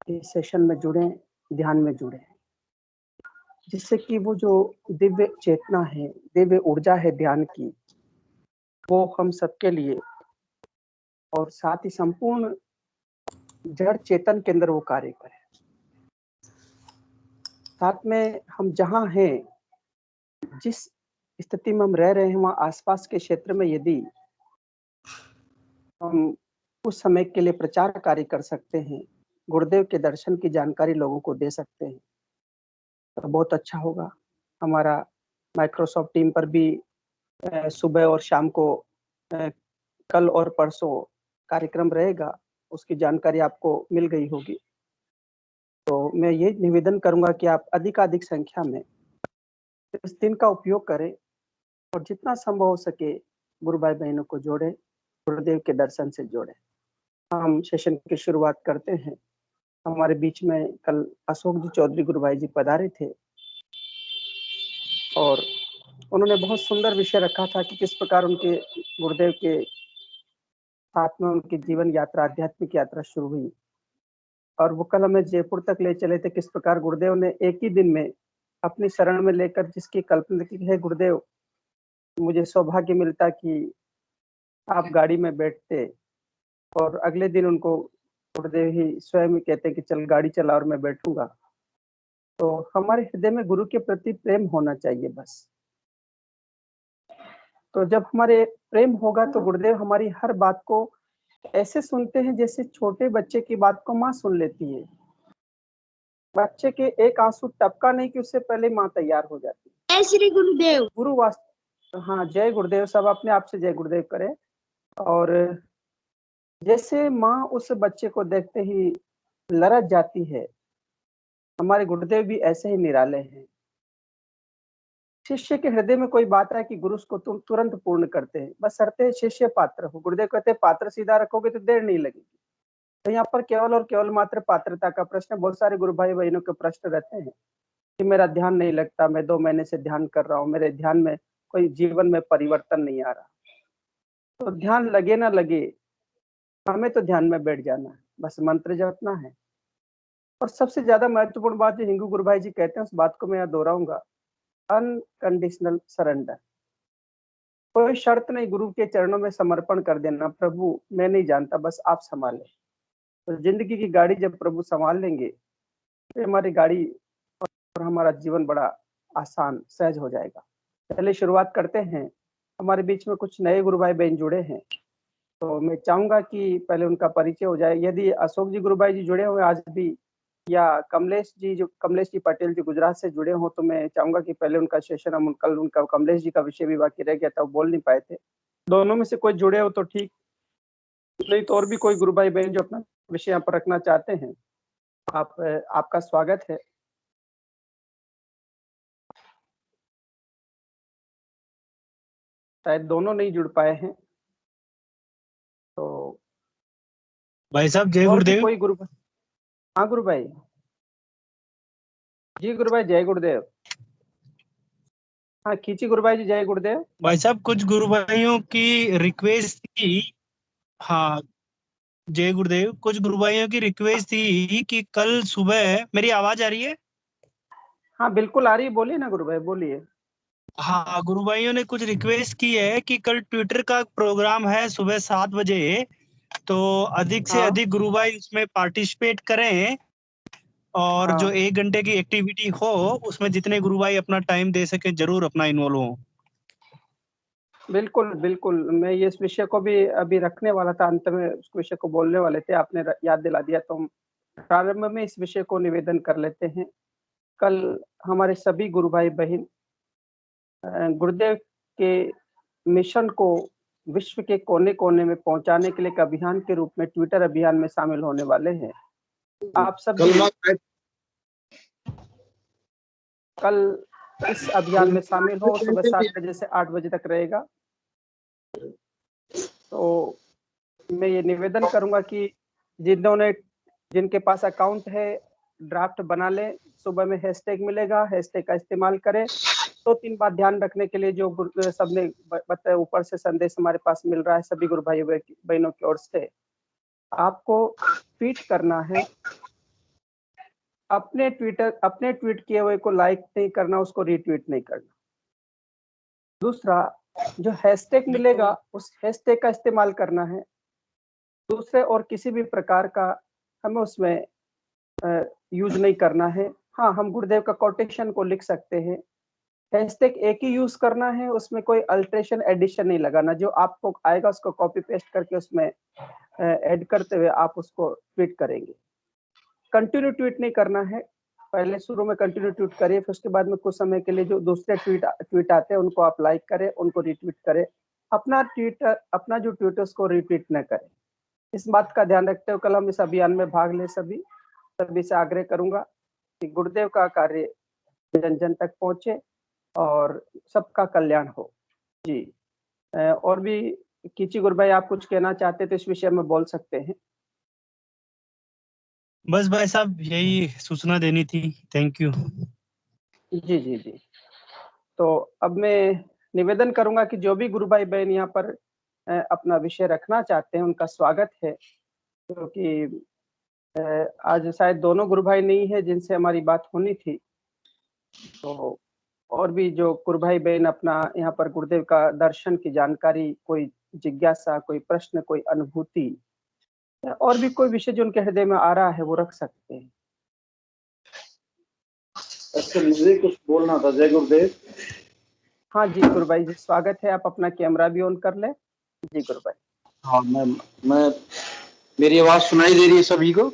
इस सेशन में जुड़ें, ध्यान में जुड़ें, जिससे कि वो जो दिव्य चेतना है, दिव्य ऊर्जा है ध्यान की, वो हम सबके लिए और साथ ही संपूर्ण जड़ चेतन के अंदर वो कार्य करे। साथ में हम जहाँ हैं, जिस स्थिति में हम रह रहे हैं, वहाँ आसपास के क्षेत्र में यदि हम कुछ समय के लिए प्रचार कार्य कर सकते हैं, गुरुदेव के दर्शन की जानकारी लोगों को दे सकते हैं, तो बहुत अच्छा होगा। हमारा माइक्रोसॉफ्ट टीम पर भी सुबह और शाम को कल और परसों कार्यक्रम रहेगा, उसकी जानकारी आपको मिल गई होगी। तो मैं ये निवेदन करूँगा कि आप अधिकाधिक संख्या में इस दिन का उपयोग करें और जितना संभव हो सके गुरु भाई-बहनों को जोड़ें, गुरुदेव के दर्शन से जोड़ें। हम सेशन की शुरुआत करते हैं। हमारे बीच में कल अशोक जी चौधरी गुरु भाई जी पधारे थे और उन्होंने बहुत सुंदर विषय रखा था कि किस प्रकार उनके गुरुदेव के साथ में उनकी जीवन यात्रा, आध्यात्मिक यात्रा शुरू हुई और वो कल हमें जयपुर तक ले चले थे, किस प्रकार गुरुदेव ने एक ही दिन में अपनी शरण में लेकर जिसकी कल्पना की है, गुरुदेव मुझे सौभाग्य मिलता कि आप गाड़ी में बैठते और अगले दिन उनको गुरुदेव ही स्वयं ही कहते कि चल गाड़ी चला और मैं बैठूँगा। तो हमारे हृदय में गुरु के प्रति प्रेम होना चाहिए बस। तो जब हमारे प्रेम होगा तो गुरुदेव हमारी हर बात को ऐसे सुनते हैं जैसे छोटे बच्चे की बात को माँ सुन लेती है। बच्चे के एक आँसू टपका नहीं कि उससे पहले माँ तैयार हो जाती है। जय श्री गुरुदेव। गुरु हाँ, जय गुरुदेव। सब अपने आप से जय गुरुदेव करें। और जैसे माँ उस बच्चे को देखते ही लरज जाती है, हमारे गुरुदेव भी ऐसे ही निराले हैं। शिष्य के हृदय में कोई बात है कि गुरु उसको तुरंत पूर्ण करते हैं, बस शर्ते शिष्य पात्र हो। गुरुदेव कहते हैं पात्र सीधा रखोगे तो देर नहीं लगेगी। तो यहाँ पर केवल और केवल मात्र पात्रता का प्रश्न। बहुत सारे गुरु भाई बहनों के प्रश्न रहते हैं कि मेरा ध्यान नहीं लगता, मैं 2 महीने से ध्यान कर रहा हूँ, मेरे ध्यान में कोई जीवन में परिवर्तन नहीं आ रहा। तो ध्यान लगे ना लगे, हमें तो ध्यान में बैठ जाना है, बस मंत्र जपना है। और सबसे ज्यादा महत्वपूर्ण बात जो हिंगू गुरु भाई जी कहते हैं, उस बात को मैं यहाँ दोहराऊंगा, अनकंडीशनल सरेंडर। कोई शर्त नहीं, गुरु के चरणों में समर्पण कर देना, प्रभु मैं नहीं जानता, बस आप संभालें। तो जिंदगी की गाड़ी जब प्रभु संभाल लेंगे तो हमारी गाड़ी और हमारा जीवन बड़ा आसान सहज हो जाएगा। पहले शुरुआत करते हैं। हमारे बीच में कुछ नए गुरु भाई बहन जुड़े हैं, तो मैं चाहूंगा कि पहले उनका परिचय हो जाए। यदि अशोक जी गुरु भाई जी जुड़े हुए आज भी, या कमलेश जी पटेल जी गुजरात से जुड़े हों, तो मैं चाहूंगा कि पहले उनका सेशन हम कल उनका कमलेश जी का विषय भी बाकी रह गया था, वो बोल नहीं पाए थे। दोनों में से कोई जुड़े हो तो ठीक, नहीं तो और भी कोई गुरु भाई बहन जो अपना विषय यहाँ पर रखना चाहते हैं, आपका स्वागत है। शायद दोनों नहीं जुड़ पाए हैं, तो भाई साहब जय और भी गुरुदेव। कोई गुरु। हाँ गुरु भाई जी, गुरु भाई जय गुरुदेव। हाँ खींची गुरु भाई जी, जय गुरुदेव। भाई साहब कुछ गुरु भाइयों की रिक्वेस्ट थी। हाँ जय गुरुदेव। कुछ गुरु भाइयों की रिक्वेस्ट थी कि कल सुबह, मेरी आवाज आ रही है? हाँ बिल्कुल आ रही है, बोलिए ना गुरु भाई, बोलिए। हाँ, गुरु भाइयों ने कुछ रिक्वेस्ट की है कि कल ट्विटर का प्रोग्राम है सुबह 7 बजे, तो अधिक से हाँ अधिक गुरु भाई उसमें पार्टिसिपेट करें और जो हाँ 1 घंटे की एक्टिविटी हो उसमें जितने गुरु भाई अपना टाइम दे सके जरूर अपना इन्वॉल्व हो। बिल्कुल बिल्कुल, मैं ये इस विषय को भी अभी रखने वाला था, अंत में उस विषय को बोलने वाले थे, आपने याद दिला दिया, तो हम प्रारंभ में इस विषय को निवेदन कर लेते हैं। कल हमारे सभी गुरु भाई बहन गुरुदेव के मिशन को विश्व के कोने-कोने में पहुंचाने के लिए एक अभियान के रूप में ट्विटर अभियान में शामिल होने वाले हैं। आप सब कल इस अभियान में शामिल हो। सुबह 7 बजे से 8 बजे तक रहेगा। तो मैं ये निवेदन करूंगा कि जिनके पास अकाउंट है, ड्राफ्ट बना लें। सुबह में हैशटैग मिलेगा, हैशटैग का इस्तेमाल करें। 2-3 बात ध्यान रखने के लिए जो सबने बताया, ऊपर से संदेश हमारे पास मिल रहा है सभी गुरु भाई बहनों की ओर से। आपको ट्वीट करना है अपने ट्वीट किए हुए को लाइक नहीं करना, उसको रीट्वीट नहीं करना। दूसरा, जो हैशटैग मिलेगा उस हैशटैग का इस्तेमाल करना है। दूसरे और किसी भी प्रकार का हमें उसमें यूज नहीं करना है। हाँ, हम गुरुदेव का कोटेशन को लिख सकते हैं। हैशटैग एक ही यूज करना है, उसमें कोई अल्टरेशन एडिशन नहीं लगाना। जो आपको आएगा उसको कॉपी पेस्ट करके उसमें ऐड करते हुए आप उसको ट्वीट करेंगे। कंटिन्यू ट्वीट नहीं करना है। पहले शुरू में कंटिन्यू ट्वीट करिए, फिर उसके बाद में कुछ समय के लिए जो दूसरे ट्वीट आते हैं उनको आप लाइक करें, उनको रिट्वीट करें। अपना जो ट्वीट है उसको रिट्वीट न करें। इस बात का ध्यान रखते हुए कल हम इस अभियान में भाग ले। सभी से आग्रह करूंगा कि गुरुदेव का कार्य जन जन तक पहुंचे और सबका कल्याण हो। जी, और भी कीची गुरु भाई, आप कुछ कहना चाहते तो इस विषय में बोल सकते हैं। बस भाई साहब यही सूचना देनी थी। Thank you. जी जी जी। तो अब मैं निवेदन करूंगा कि जो भी गुरु भाई बहन यहाँ पर अपना विषय रखना चाहते हैं उनका स्वागत है, क्योंकि आज शायद दोनों गुरु भाई नहीं है जिनसे हमारी बात होनी थी। तो और भी जो गुरु भाई बहन अपना यहाँ पर गुरुदेव का दर्शन की जानकारी, कोई जिज्ञासा, कोई प्रश्न, कोई अनुभूति और भी कोई विषय जो उनके हृदय में आ रहा है वो रख सकते हैं। अच्छा, मुझे कुछ बोलना था। जय गुरुदेव। हाँ जी गुरु भाई जी, स्वागत है। आप अपना कैमरा भी ऑन कर लें। जी गुरु भाई। हाँ, मैं मेरी आवाज सुनाई दे रही है सभी को?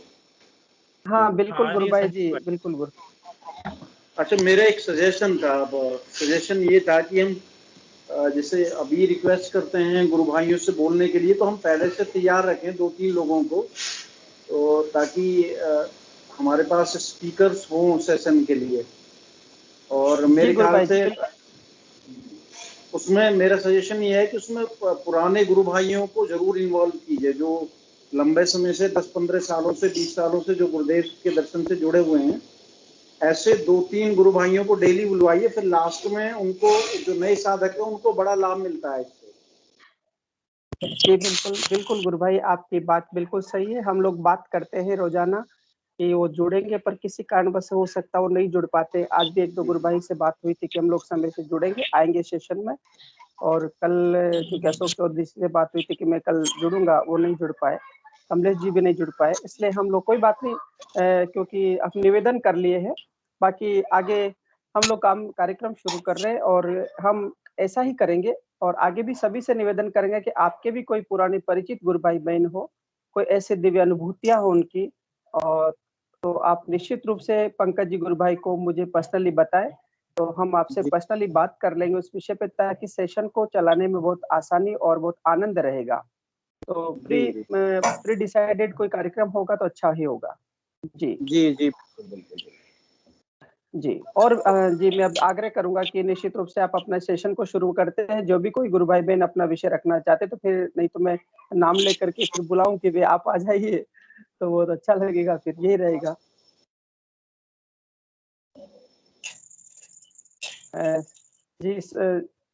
हाँ बिल्कुल गुरु भाई जी, बिल्कुल गुरु। अच्छा, मेरा एक सजेशन था। अब सजेशन ये था कि हम जैसे अभी रिक्वेस्ट करते हैं गुरु भाइयों से बोलने के लिए, तो हम पहले से तैयार रखें 2-3 लोगों को, तो ताकि हमारे पास स्पीकर्स हों सेशन के लिए। और मेरे ख्याल से उसमें मेरा सजेशन ये है कि उसमें पुराने गुरु भाइयों को जरूर इन्वॉल्व कीजिए, जो लंबे समय से 10-15 सालों से 20 सालों से जो गुरुदेव के दर्शन से जुड़े हुए हैं। ऐसे 2-3 गुरु भाइयों को डेली बुलवाइए, फिर लास्ट में उनको, जो नए साधक है, उनको बड़ा लाभ मिलता है इससे। जी बिल्कुल बिल्कुल गुरु भाई, आपकी बात बिल्कुल सही है। हम लोग बात करते हैं रोजाना कि वो जुड़ेंगे, पर किसी कारणवश हो सकता है वो नहीं जुड़ पाते। आज भी 1-2 गुरु भाई से बात हुई थी कि हम लोग समय से जुड़ेंगे, आएंगे सेशन में। और कल क्योंकि अशोक चौधरी से बात हुई थी कि मैं कल जुड़ूंगा, वो नहीं जुड़ पाए। कमलेश जी भी नहीं जुड़ पाए, इसलिए हम लोग कोई बात नहीं, क्योंकि अब निवेदन कर लिए हैं। बाकी आगे हम लोग कार्यक्रम शुरू कर रहे हैं और हम ऐसा ही करेंगे। और आगे भी सभी से निवेदन करेंगे कि आपके भी कोई पुराने परिचित गुरु भाई बहन हो, कोई ऐसे दिव्य अनुभूतियां हो उनकी, और तो आप निश्चित रूप से पंकज जी गुरु भाई को मुझे पर्सनली बताएं, तो हम आपसे पर्सनली बात कर लेंगे उस विषय पे, ताकि सेशन को चलाने में बहुत आसानी और बहुत आनंद रहेगा। तो प्री डिसाइडेड कोई कार्यक्रम होगा तो अच्छा ही होगा। जी जी जी जी। और जी मैं अब आग्रह करूंगा कि निश्चित रूप से आप अपना सेशन को शुरू करते हैं। जो भी कोई गुरु भाई बहन अपना विषय रखना चाहते तो फिर, नहीं तो मैं नाम लेकर के फिर बुलाऊं कि वे आप आ जाइए, तो बहुत अच्छा लगेगा, फिर यही रहेगा। जी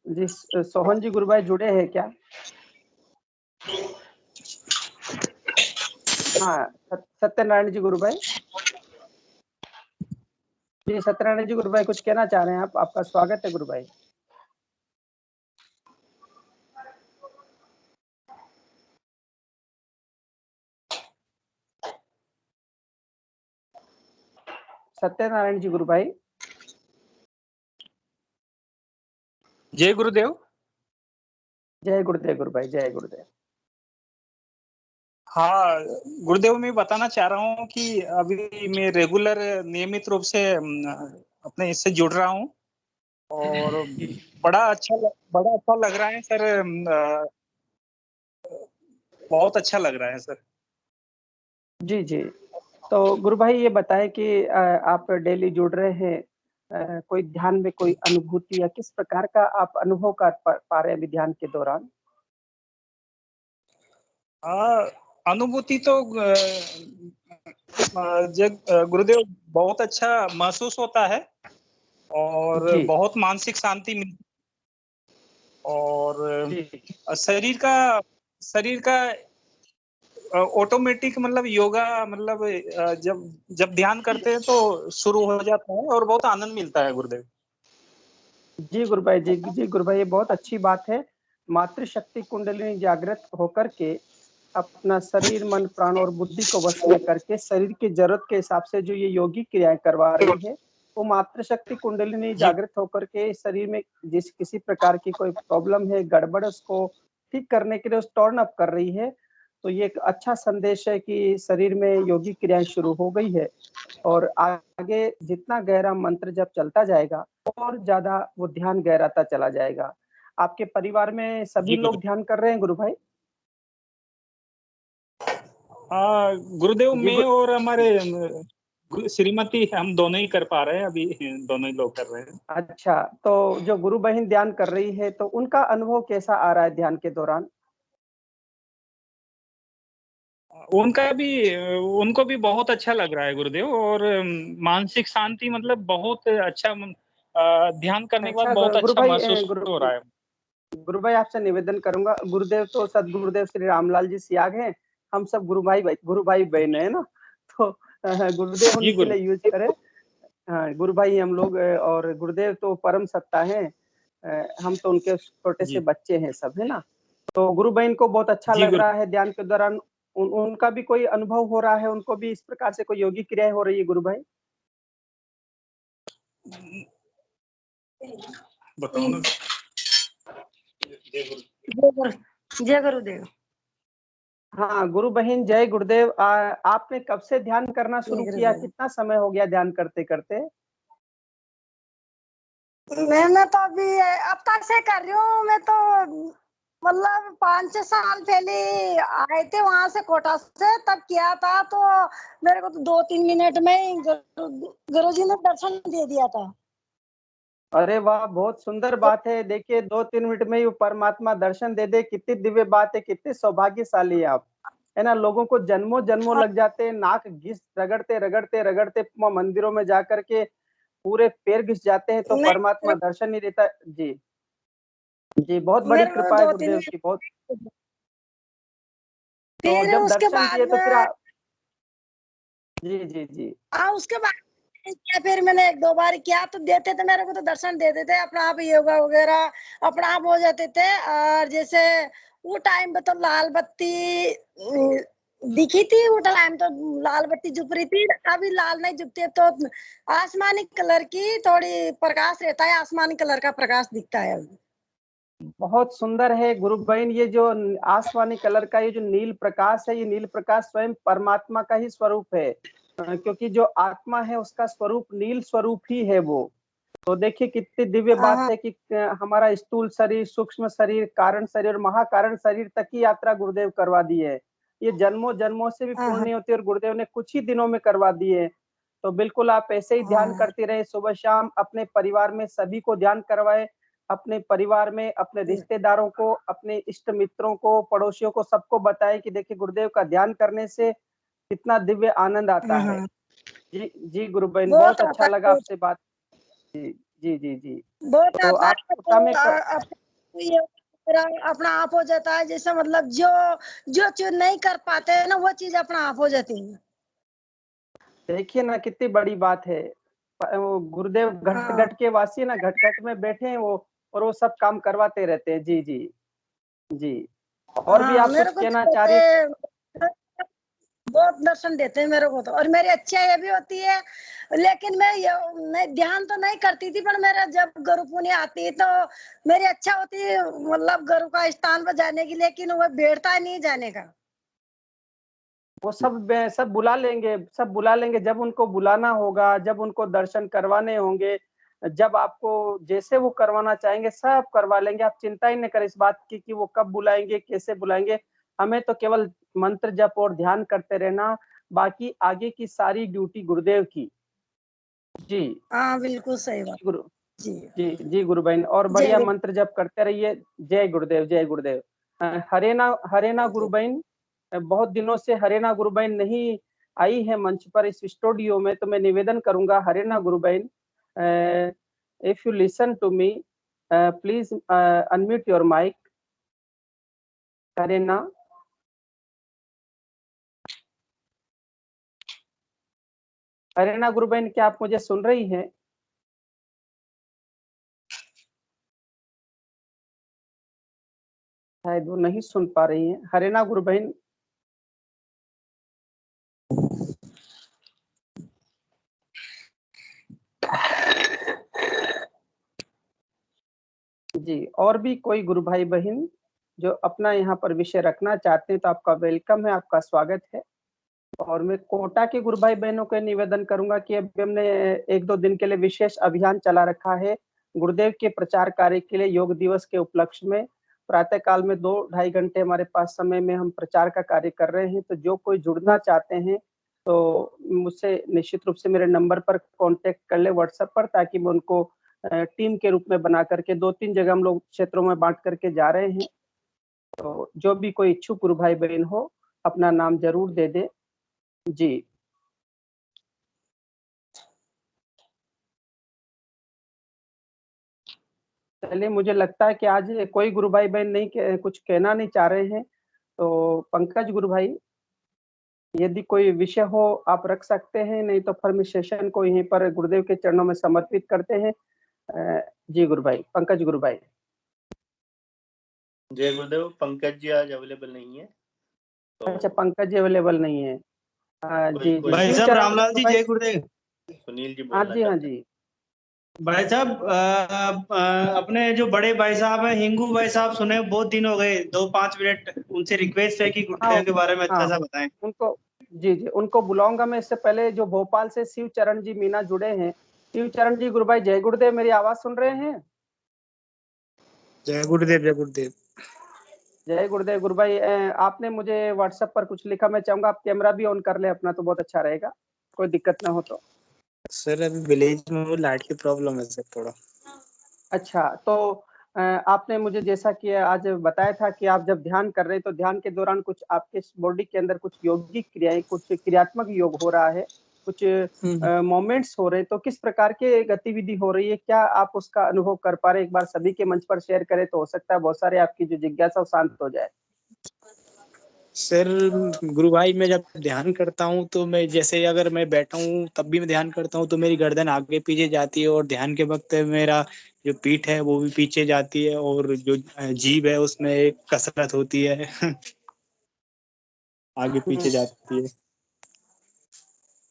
जी सोहन जी गुरु भाई जुड़े हैं क्या? हाँ, सत्यनारायण जी गुरु भाई। जी सत्यनारायण जी गुरु भाई, कुछ कहना चाह रहे हैं आप? आपका स्वागत है गुरु भाई। सत्यनारायण जी गुरु भाई। जय गुरुदेव। जय गुरुदेव गुरु भाई, जय गुरुदेव। हाँ गुरुदेव, मैं बताना चाह रहा हूँ कि अभी मैं रेगुलर नियमित रूप से अपने इससे जुड़ रहा हूँ और बड़ा अच्छा लग रहा है सर। बहुत अच्छा लग रहा है सर। जी जी। तो गुरु भाई ये बताएं कि आप डेली जुड़ रहे हैं, कोई ध्यान में कोई अनुभूति या किस प्रकार का आप अनुभव कर पा रहे हैं अभी ध्यान के दौरान? अनुभूति तो गुरुदेव बहुत अच्छा महसूस होता है और जी बहुत मानसिक शांति मिलती और जी शरीर का ऑटोमेटिक मतलब योगा मतलब जब ध्यान करते हैं तो शुरू हो जाता है और बहुत आनंद मिलता है गुरुदेव। जी गुरुभाई, जी गुरुभाई, ये बहुत अच्छी बात है। मातृशक्ति कुंडलिनी जागृत होकर के अपना शरीर, मन, प्राण और बुद्धि को वश में करके शरीर की जरूरत के हिसाब से जो ये योगी क्रियाएं करवा रही है, वो मातृशक्ति कुंडलिनी जी जागृत होकर के शरीर में जिस किसी प्रकार की कोई प्रॉब्लम है, गड़बड़, उसको ठीक करने के लिए उस टर्न अप कर रही है। तो ये एक अच्छा संदेश है कि शरीर में योगी क्रियाएं शुरू हो गई है और आगे जितना गहरा मंत्र जब चलता जाएगा और ज्यादा वो ध्यान गहराता चला जाएगा। आपके परिवार में सभी जी लोग ध्यान कर रहे हैं गुरु भाई? गुरुदेव जी मैं और हमारे श्रीमती हम दोनों ही कर पा रहे हैं अभी, दोनों ही लोग कर रहे हैं। अच्छा, तो जो गुरु बहन ध्यान कर रही है तो उनका अनुभव कैसा आ रहा है ध्यान के दौरान? उनको भी बहुत अच्छा लग रहा है गुरुदेव, और मानसिक शांति मतलब बहुत अच्छा, ध्यान करने के बाद अच्छा बहुत गुरु अच्छा भाई, महसूस हो रहा है। गुरु भाई आपसे निवेदन करूंगा, गुरुदेव तो सदगुरुदेव श्री रामलाल जी सियाग हैं, हम सब गुरु भाई बहन है ना, तो गुरुदेव जी उन्हीं के गुरु। लिए यूज करें। हाँ, गुरु भाई हम लोग, और गुरुदेव तो परम सत्ता है, हम तो उनके छोटे से जी बच्चे हैं सब, है ना। तो गुरु बहन को बहुत अच्छा जी लग गुरु। रहा है ध्यान के दौरान, उनका भी कोई अनुभव हो रहा है, उनको भी इस प्रकार से कोई योगी क्रिया हो रही है गुरु भाई? बताओ ना। जय गुरुदेव। हाँ गुरु बहन जय गुरुदेव। आपने कब से ध्यान करना शुरू जय किया, गुरुदेव। कितना समय हो गया ध्यान करते करते? मैं तो अभी अब तक से कर रही हूँ। मैं तो मतलब 5-6 साल पहले आए थे वहां से, कोटा से, तब किया था। तो मेरे को तो 2-3 मिनट में ही गुरुजी ने दर्शन दे दिया था। अरे वाह, बहुत सुंदर बात है। देखिए 2-3 मिनट में ही वो परमात्मा दर्शन दे दे, कितनी दिव्य बात है, कितने सौभाग्यशाली है आप, है ना। लोगों को जन्मों जन्मों लग जाते हैं, नाक घिस रगड़ते रगड़ते रगड़ते मंदिरों में जाकर के पूरे पैर घिस जाते हैं, तो परमात्मा नहीं, दर्शन नहीं देता। जी जी, बहुत बड़ी मेरे को कृपा है 2-3 गुरुदेव की, बहुत। मिनट। तो फिर जब उसके दर्शन बाद दिए तो फिर में जी जी जी। उसके बाद किया, फिर मैंने 1-2 बार किया तो देते थे, मेरे को तो दर्शन देते थे अपना आप, योगा वगैरह अपना आप हो जाते थे। और जैसे वो टाइम पे तो लाल बत्ती दिखी थी, वो टाइम तो लाल बत्ती जुप रही थी। अभी लाल नहीं जुपती, तो आसमानी कलर की थोड़ी प्रकाश रहता है, आसमानी कलर का प्रकाश दिखता है अभी। बहुत सुंदर है गुरु बहन, ये जो आसमानी कलर का ये जो नील प्रकाश है, ये नील प्रकाश स्वयं परमात्मा का ही स्वरूप है, क्योंकि जो आत्मा है उसका स्वरूप नील स्वरूप ही है वो। तो देखिए कितनी दिव्य बात हाँ है कि हमारा स्थूल शरीर, सूक्ष्म शरीर, कारण शरीर और महाकारण शरीर तक की यात्रा गुरुदेव करवा दी है। ये जन्मों जन्मों से भी पूर्ण हाँ नहीं होती और गुरुदेव ने कुछ ही दिनों में करवा दी है। तो बिल्कुल आप ऐसे ही ध्यान हाँ करते रहे, सुबह शाम अपने परिवार में सभी को ध्यान करवाए, अपने परिवार में अपने रिश्तेदारों को, अपने इष्ट मित्रों को, पड़ोसियों को, सबको बताए कि देखिए गुरुदेव का ध्यान करने से कितना दिव्य आनंद आता है। हाँ। जी जी गुरु बहन, बहुत बहुत अच्छा आता है, लगा आपसे बात। जी जी जी जी। बहुत तो आता आप है। कोटा तो में ये पूरा अपना आप हो जाता है। जैसे मतलब जो जो चीज नहीं कर पाते हैं ना, वो चीज अपना आप हो जाती है। देखिए ना कितनी बड़ी बात है। वो गुरुदेव घट हाँ घट के वासी है ना, घट घट में बैठे हैं वो, और वो सब काम करवाते रहते हैं। जी जी जी। और भी हाँ। आप मेरे कुछ को कहना तो चाह रही? बहुत दर्शन देते हैं मेरे को तो। और मेरी अच्छा ये भी होती है, लेकिन मैं ध्यान तो नहीं करती थी, पर मेरा जब गुरु पुण्य आती है तो मेरी अच्छा होती है, मतलब गुरु का स्थान पर जाने की, लेकिन वो बैठता नहीं जाने का। वो सब बुला लेंगे, सब बुला लेंगे जब उनको बुलाना होगा, जब उनको दर्शन करवाने होंगे, जब आपको जैसे वो करवाना चाहेंगे सब करवा लेंगे। आप चिंता ही नहीं करें इस बात की कि वो कब बुलाएंगे, कैसे बुलाएंगे। हमें तो केवल मंत्र जप और ध्यान करते रहना, बाकी आगे की सारी ड्यूटी गुरुदेव की। जी हाँ बिल्कुल सही बात। गुरु जी जी जी गुरु बहन, और जय बढ़िया गुरु। मंत्र जप करते रहिए। जय गुरुदेव, जय गुरुदेव। हरे ना गुरु बहन, बहुत दिनों से हरे ना गुरु बहन नहीं आई है मंच पर इस स्टूडियो में, तो मैं निवेदन करूंगा हरे ना गुरु बहन, if you listen to me, please unmute your mic. हरे ना। हरेना गुरु बहन, क्या आप मुझे सुन रही हैं? शायद वो नहीं सुन पा रही हैं। हरेना गुरु बहन, जी, और भी कोई गुरु भाई बहन जो अपना यहाँ पर विषय रखना चाहते हैं तो आपका वेलकम है, आपका स्वागत है। और मैं कोटा के गुरु भाई बहनों को निवेदन करूंगा कि अभी हमने 1-2 दिन के लिए विशेष अभियान चला रखा है गुरुदेव के प्रचार कार्य के लिए। योग दिवस के उपलक्ष्य में प्रातः काल में 2-2.5 घंटे हमारे पास समय में हम प्रचार का कार्य कर रहे हैं। तो जो कोई जुड़ना चाहते हैं तो मुझसे निश्चित रूप से मेरे नंबर पर कांटेक्ट कर ले व्हाट्सएप पर, ताकि मैं उनको टीम के रूप में बना करके 2-3 जगह हम लोग क्षेत्रों में बांट करके जा रहे हैं। तो जो भी कोई इच्छुक गुरु भाई बहन हो अपना नाम जरूर दे दे। जी, चलिए, मुझे लगता है कि आज कोई गुरु भाई बहन नहीं कुछ कहना नहीं चाह रहे हैं। तो पंकज गुरु भाई, यदि कोई विषय हो आप रख सकते हैं, नहीं तो फिर मैं सेशन को यहीं पर गुरुदेव के चरणों में समर्पित करते हैं। जी गुरु भाई, पंकज गुरु भाई। जय गुरुदेव। पंकज जी आज अवेलेबल नहीं है तो अच्छा, पंकज जी अवेलेबल नहीं है। जी जी, भाई साहब शिवचरण रामलाल जी, गुरु भाई। जय गुरुदेव। सुनील जी हाँ बोलना जी, हाँ चाहते हैं। जी। भाई साहब अपने जो बड़े भाई साहब हैं हिंगू भाई साहब, सुने बहुत दिन हो गए, 2-5 मिनट उनसे रिक्वेस्ट है कि हाँ गुरुदेव के बारे में अच्छा हाँ, सा बताएं। उनको, जी जी, उनको बुलाऊंगा मैं। इससे पहले जो भोपाल से शिवचरण जी मीना जुड़े हैं, शिवचरण जी गुरु भाई, जय गुरुदेव। मेरी आवाज सुन रहे हैं? जय गुरुदेव, जय गुरुदेव। जय गुरुदेव गुरु भाई। आपने मुझे व्हाट्सएप पर कुछ लिखा, मैं चाहूंगा आप कैमरा भी ऑन कर ले अपना, तो बहुत अच्छा रहेगा, कोई दिक्कत ना हो तो। सर अभी विलेज में लाइट की प्रॉब्लम है सर थोड़ा। अच्छा, तो आपने मुझे जैसा कि आज बताया था कि आप जब ध्यान कर रहे हैं तो ध्यान के दौरान कुछ आपके बॉडी के अंदर कुछ योगिक क्रियाएं, कुछ क्रियात्मक योग हो रहा है, कुछ मोमेंट्स हो रहे हैं, तो किस प्रकार के गतिविधि हो रही है, क्या आप उसका अनुभव कर पा रहे हैं? एक बार सभी के मंच पर शेयर करें तो हो सकता है बहुत सारे आपकी जो जिज्ञासा वो शांत हो जाए। सर गुरु भाई, मैं जब ध्यान करता हूँ तो मैं जैसे अगर मैं बैठा हूँ तब भी मैं ध्यान करता हूँ तो मेरी गर्दन आगे पीछे जाती है, और ध्यान के वक्त मेरा जो पीठ है वो भी पीछे जाती है, और जो जीभ है उसमें एक कसरत होती है आगे पीछे जाती है।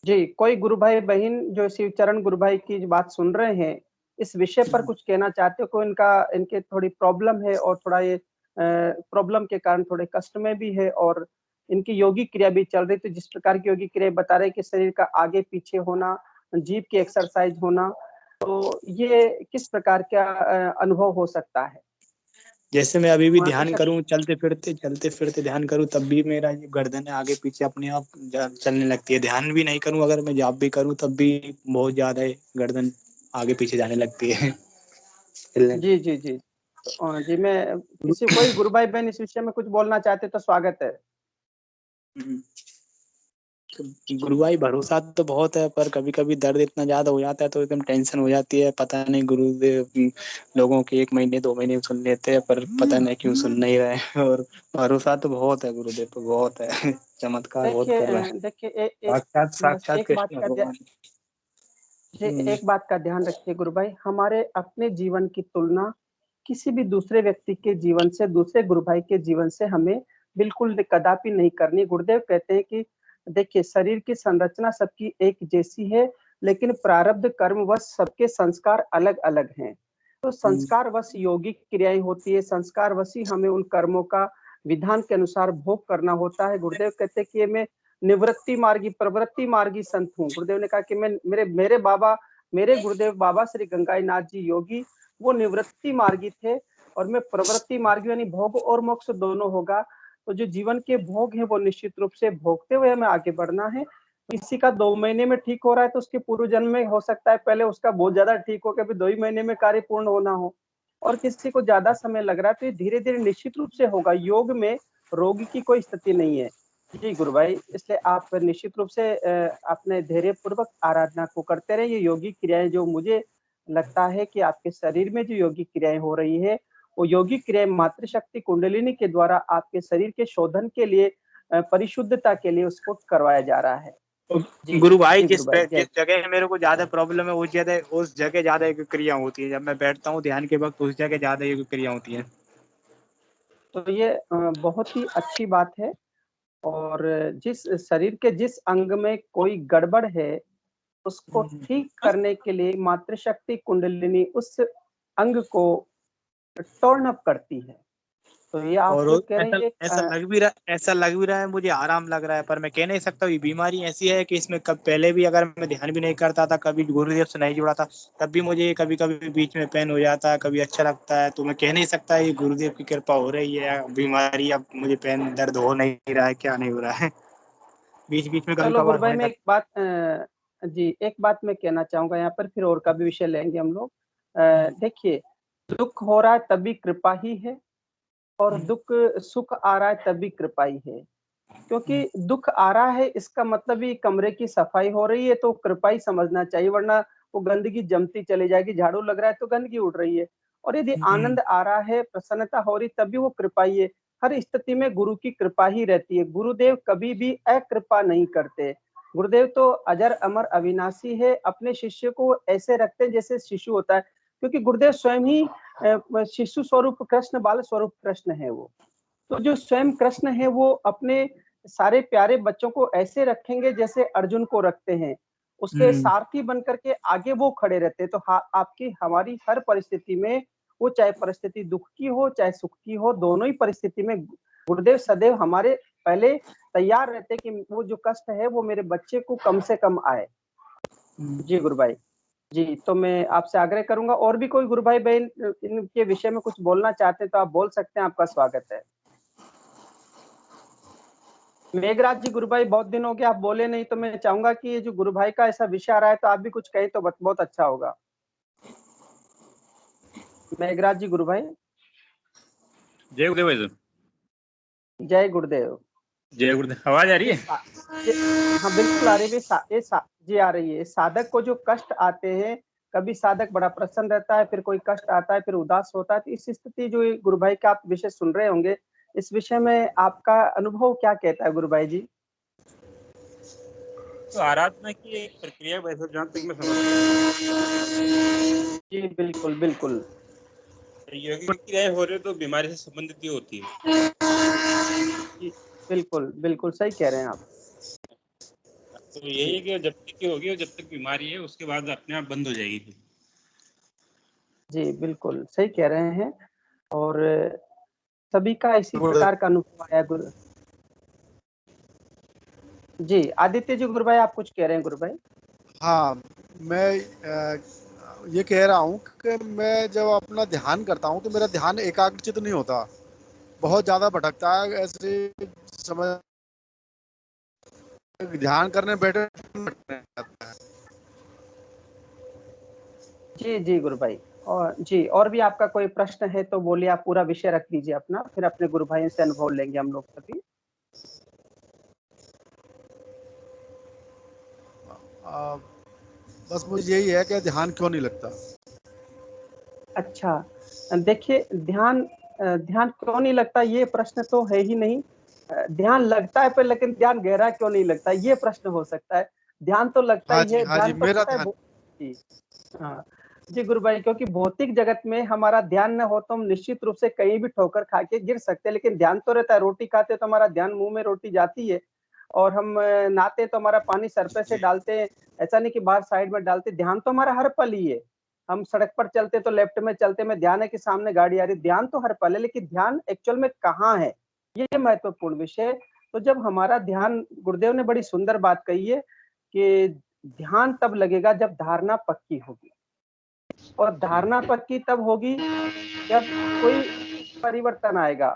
जी, कोई गुरु भाई बहन जो शिवचरण गुरु भाई की बात सुन रहे हैं, इस विषय पर कुछ कहना चाहते हो? कोई इनके थोड़ी प्रॉब्लम है और थोड़ा ये प्रॉब्लम के कारण थोड़े कष्ट में भी है, और इनकी योगिक क्रिया भी चल रही थी। जिस प्रकार की योगिक क्रिया बता रहे हैं कि शरीर का आगे पीछे होना, जीभ की एक्सरसाइज होना, तो ये किस प्रकार का अनुभव हो सकता है? जैसे मैं अभी भी ध्यान मानसिक करूं, चलते फिरते ध्यान करूं, तब भी मेरा ये गर्दन आगे पीछे अपने आप चलने लगती है। ध्यान भी नहीं करूं, अगर मैं जाप भी करूं तब भी बहुत ज्यादा गर्दन आगे पीछे जाने लगती है जी जी जी। तो, जी, मैं किसी कोई गुरु भाई बहन इस विषय में कुछ बोलना चाहते तो स्वागत है। तो गुरु भाई, भरोसा तो बहुत है, पर कभी कभी दर्द इतना ज्यादा हो जाता है तो एकदम टेंशन हो जाती है। पता नहीं गुरुदेव लोगों के 1 महीने 2 महीने सुन लेते हैं, पर पता नहीं क्यों सुन नहीं रहे और भरोसा तो बहुत है गुरुदेव पे, बहुत है चमत्कार बहुत देखिए कर रहे हैं। देखिए, साक्षात बस साक्षात एक बात कृष्ण का भगवान। एक बात का ध्यान रखिए गुरु भाई, हमारे अपने जीवन की तुलना किसी भी दूसरे व्यक्ति के जीवन से, दूसरे गुरु भाई के जीवन से हमें बिल्कुल कदापि नहीं करनी। गुरुदेव कहते हैं कि देखिए, शरीर की संरचना सबकी एक जैसी है, लेकिन प्रारब्ध कर्मवश सबके संस्कार अलग अलग हैं। तो संस्कार वश योगिक क्रियाएं होती है, संस्कार वश ही हमें उन कर्मों का विधान के अनुसार भोग करना होता है। गुरुदेव कहते हैं कि मैं निवृत्ति मार्गी प्रवृत्ति मार्गी संत हूँ। गुरुदेव ने कहा कि मैं मेरे गुरुदेव बाबा श्री गंगाई नाथ जी योगी, वो निवृत्ति मार्गी थे, और मैं प्रवृत्ति मार्गी, यानी भोग और मोक्ष दोनों होगा। तो जो जीवन के भोग हैं वो निश्चित रूप से भोगते हुए हमें आगे बढ़ना है। किसी का 2 महीने में ठीक हो रहा है तो उसके पूर्व जन्म में हो सकता है पहले उसका बहुत ज्यादा ठीक हो के भी 2 ही महीने में कार्य पूर्ण होना हो, और किसी को ज्यादा समय लग रहा है तो ये धीरे धीरे निश्चित रूप से होगा। योग में रोगी की कोई स्थिति नहीं है। जी गुरु भाई, इसलिए आप निश्चित रूप से अपने धैर्य पूर्वक आराधना को करते रहे। ये योगिक क्रियाएं जो मुझे लगता है कि आपके शरीर में जो योगिक क्रियाएं हो रही है, वो योगिक क्रियाएं मातृशक्ति कुंडलिनी के द्वारा आपके शरीर के शोधन के लिए, परिशुद्धता के लिए उसको करवाया जा रहा है। जी गुरु भाई जी जिस गुरु भाई, जिस जगह मेरे को ज्यादा प्रॉब्लम है उस जगह ज्यादा योग क्रिया होती है। जब मैं बैठता हूँ ध्यान के वक्त उस जगह ज्यादा योग क्रिया होती है। तो ये बहुत ही अच्छी बात है। और जिस शरीर के जिस अंग में कोई गड़बड़ है उसको ठीक करने के लिए मातृशक्ति कुंडलिनी उस अंग को टर्न अप करती है। तो ये आप और जो कह रहे ऐसा हैं ये ऐसा लग भी रहा है, मुझे आराम लग रहा है, पर मैं कह नहीं सकता। ये बीमारी ऐसी है कि इसमें कब पहले भी अगर मैं ध्यान भी नहीं करता था, कभी गुरुदेव से नहीं जुड़ा था, तब भी मुझे कभी कभी बीच में पेन हो जाता है, कभी अच्छा लगता है। तो मैं कह नहीं सकता ये गुरुदेव की कृपा हो रही है बीमारी, अब मुझे पेन दर्द हो नहीं रहा है, क्या नहीं हो रहा है। बीच बीच में कभी चलो गुरु कभार भाई, होने मैं लग। एक बात जी एक बात मैं कहना चाहूंगा यहाँ पर, फिर और का भी विषय लेंगे हम लोग। देखिए, दुख हो रहा है तभी कृपा ही है, और दुख सुख आ रहा है तभी कृपा ही है। क्योंकि दुख आ रहा है इसका मतलब ही कमरे की सफाई हो रही है तो कृपा ही समझना चाहिए, वरना वो गंदगी जमती चली जाएगी। झाड़ू लग रहा है तो गंदगी उड़ रही है। और यदि आनंद आ रहा है, प्रसन्नता हो रही, तभी वो कृपा ही है। हर स्थिति में गुरु की कृपा ही रहती है। गुरुदेव कभी भी अकृपा नहीं करते। गुरुदेव तो अजर अमर अविनाशी है, अपने शिष्य को ऐसे रखते हैं जैसे शिशु होता है। क्योंकि गुरुदेव स्वयं ही शिशु स्वरूप कृष्ण, बाल स्वरूप कृष्ण है वो। तो जो स्वयं कृष्ण है वो अपने सारे प्यारे बच्चों को ऐसे रखेंगे जैसे अर्जुन को रखते हैं। उसके सारथी बनकर के आगे वो खड़े रहते हैं। तो आपकी हमारी हर परिस्थिति में, वो चाहे परिस्थिति दुख की हो चाहे सुख की हो, दोनों ही परिस्थिति में गुरुदेव सदैव हमारे पहले तैयार रहते कि वो जो कष्ट है वो मेरे बच्चे को कम से कम आए। जी गुरु भाई। जी, तो मैं आपसे आग्रह करूंगा, और भी कोई गुरु भाई बहन इनके विषय में कुछ बोलना चाहते हैं तो आप बोल सकते हैं, आपका स्वागत है। मेघराज जी, गुरु भाई बहुत दिन हो गया आप बोले नहीं, तो मैं चाहूंगा कि ये जो गुरु भाई का ऐसा विषय आ रहा है तो आप भी कुछ कहें तो बहुत अच्छा होगा। मेघराज जी, गुरु भाई। जय गुरुदेव भाई। जय गुरुदेव। जय गुरुदेव। आवाज आ रही है? हाँ बिल्कुल आ रही है। जी आ रही है। साधक को जो कष्ट आते हैं, कभी साधक बड़ा प्रसन्न रहता है, फिर कोई कष्ट आता है, फिर उदास होता है। तो इस स्थिति जो गुरु भाई का आप विषय सुन रहे होंगे, इस विषय में आपका अनुभव क्या कहता है गुरु भाई जी? तो आराधना की एक प्रक्रिया, वैसे जहाँ तक मैं समझ जी बिल्कुल बिल्कुल। योगिक क्रियाएं हो रही तो बीमारी से संबंधित ही होती है। जी बिल्कुल बिल्कुल सही कह रहे हैं आप। तो यही है कि जब तक की होगी और जब तक बीमारी है उसके बाद अपने आप बंद हो जाएगी। जी बिल्कुल सही कह रहे हैं। और सभी का इसी प्रकार का अनुभव आया गुरु। जी आदित्य जी, गुरु भाई आप कुछ कह रहे हैं गुरु भाई? हाँ, मैं ये कह रहा हूँ कि मैं जब अपना ध्यान करता हूँ तो मेरा ध्यान एकाग्रचित नहीं होता, बहुत ज्यादा भटकता है। ऐसे समझ ध्यान करने बैठे जी जी गुरु भाई। और जी, और भी आपका कोई प्रश्न है तो बोलिए, आप पूरा विषय रख दीजिए अपना, फिर अपने गुरु भाइयों से अनुभव लेंगे हम लोग सभी। बस मुझे यही है कि ध्यान क्यों नहीं लगता। अच्छा, देखिए ध्यान क्यों नहीं लगता, ये प्रश्न तो है ही नहीं। ध्यान लगता है पर लेकिन ध्यान गहरा क्यों नहीं लगता, ये प्रश्न हो सकता है। ध्यान तो लगता ही है, हाँ जी, ध्यान तो मेरा पता है ध्यान। जी। हाँ जी गुरु भाई, क्योंकि भौतिक जगत में हमारा ध्यान न हो तो हम निश्चित रूप से कहीं भी ठोकर खा के गिर सकते हैं, लेकिन ध्यान तो रहता है। रोटी खाते तो हमारा ध्यान मुंह में रोटी जाती है, और हम नहाते तो हमारा पानी सर पे से डालते हैं, ऐसा नहीं कि बाहर साइड में डालते। ध्यान तो हमारा हर पल ही है। हम सड़क पर चलते तो लेफ्ट में चलते में ध्यान है कि सामने गाड़ी आ रही, ध्यान तो हर पल है, लेकिन ध्यान एक्चुअल में कहाँ है, ये महत्वपूर्ण विषय है। तो जब हमारा ध्यान, गुरुदेव ने बड़ी सुंदर बात कही है कि ध्यान तब लगेगा जब धारणा पक्की होगी, और धारणा पक्की तब होगी जब कोई परिवर्तन आएगा।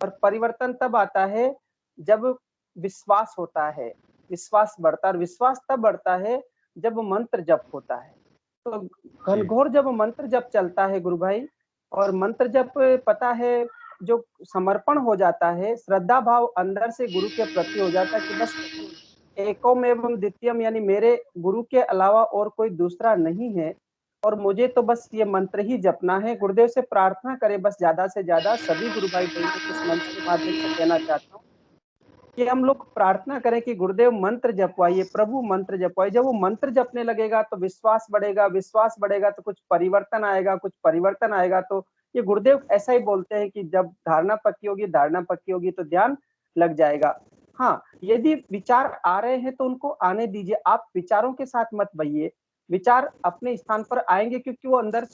और परिवर्तन तब आता है जब विश्वास होता है, विश्वास बढ़ता है। और विश्वास तब बढ़ता है जब मंत्र जप होता है। तो घनघोर जब मंत्र जप चलता है गुरु भाई, और मंत्र जप पता है जो समर्पण हो जाता है, श्रद्धा भाव अंदर से गुरु के प्रति हो जाता है कि बस एकोम एवं द्वितीयम, यानी मेरे गुरु के अलावा और कोई दूसरा नहीं है, और मुझे तो बस ये मंत्र ही जपना है। गुरुदेव से प्रार्थना करें बस ज्यादा से ज्यादा, सभी गुरु भाई बहनों को इस मंच के माध्यम से कहना चाहता हूँ कि हम लोग प्रार्थना करें कि गुरुदेव मंत्र जपवाइए, प्रभु मंत्र जपवाइए। जब वो मंत्र जपने लगेगा तो विश्वास बढ़ेगा, विश्वास बढ़ेगा तो कुछ परिवर्तन आएगा, कुछ परिवर्तन आएगा तो ये गुरुदेव ऐसा ही बोलते हैं कि जब धारणा पक्की होगी, धारणा पक्की होगी तो ध्यान लग जाएगा। हाँ, यदि विचार आ रहे हैं तो उनको आने दीजिए, आप विचारों के साथ मत बहिए। विचार अपने स्थान पर आएंगे क्योंकि वो अंदर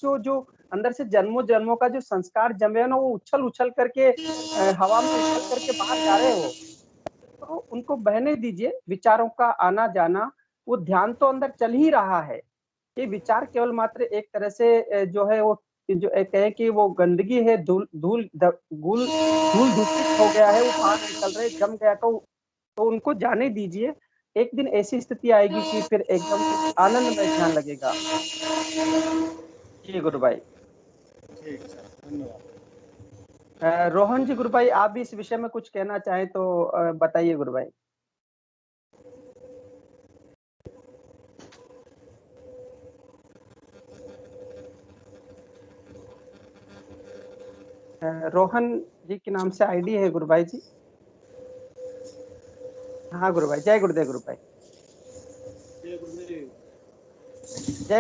से जन्मों जन्मों का जो संस्कार जमे है ना, वो उछल उछल करके हवा में उछल करके बाहर जा रहे हो, तो उनको बहने दीजिए। विचारों का आना जाना, वो ध्यान तो अंदर चल ही रहा है। ये विचार केवल मात्र एक तरह से जो है वो जो कहें कि वो गंदगी है, धूल धूल धूल दूषित हो गया है, वो बाहर निकल रहे, जम गया तो उनको जाने दीजिए। एक दिन ऐसी स्थिति आएगी कि फिर एकदम आनंद में ध्यान लगेगा। जी गुरु भाई। ठीक है, धन्यवाद। रोहन जी, गुरु भाई आप भी इस विषय में कुछ कहना चाहें तो बताइए गुरु भाई। रोहन जी के नाम से आईडी है गुरु भाई जी। हाँ गुरु भाई, जय गुरुदेव गुरु भाई। जय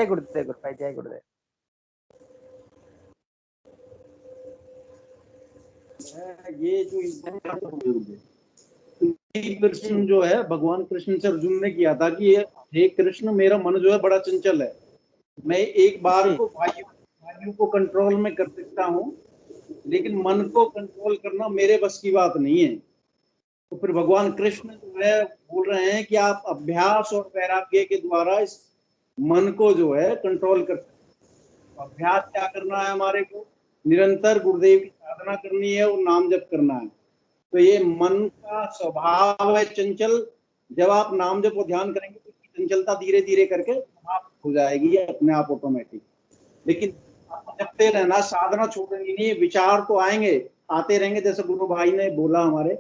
गुरुदेव गुरु भाई, जय गुरुदेव। ये जो कृष्ण जो है, भगवान कृष्ण से अर्जुन ने किया था कि हे कृष्ण, मेरा मन जो है बड़ा चंचल है, मैं एक बार को वायु को कंट्रोल में कर सकता हूँ, लेकिन मन को कंट्रोल करना मेरे बस की बात नहीं है। तो फिर भगवान कृष्ण जो है बोल रहे हैं कि आप अभ्यास और वैराग्य के द्वारा इस मन को जो है कंट्रोल कर सकते हैं। अभ्यास क्या करना है, हमारे को निरंतर गुरुदेव की साधना करनी है और नाम जप करना है। तो ये मन का स्वभाव है चंचल। जब आप नाम जप और ध्यान करेंगे तो चंचलता धीरे धीरे करके समाप्त हो जाएगी अपने आप ऑटोमेटिक। लेकिन जपते रहना, साधना छोड़नी नहीं। विचार तो आएंगे, आते रहेंगे, जैसे गुरु भाई ने बोला हमारे,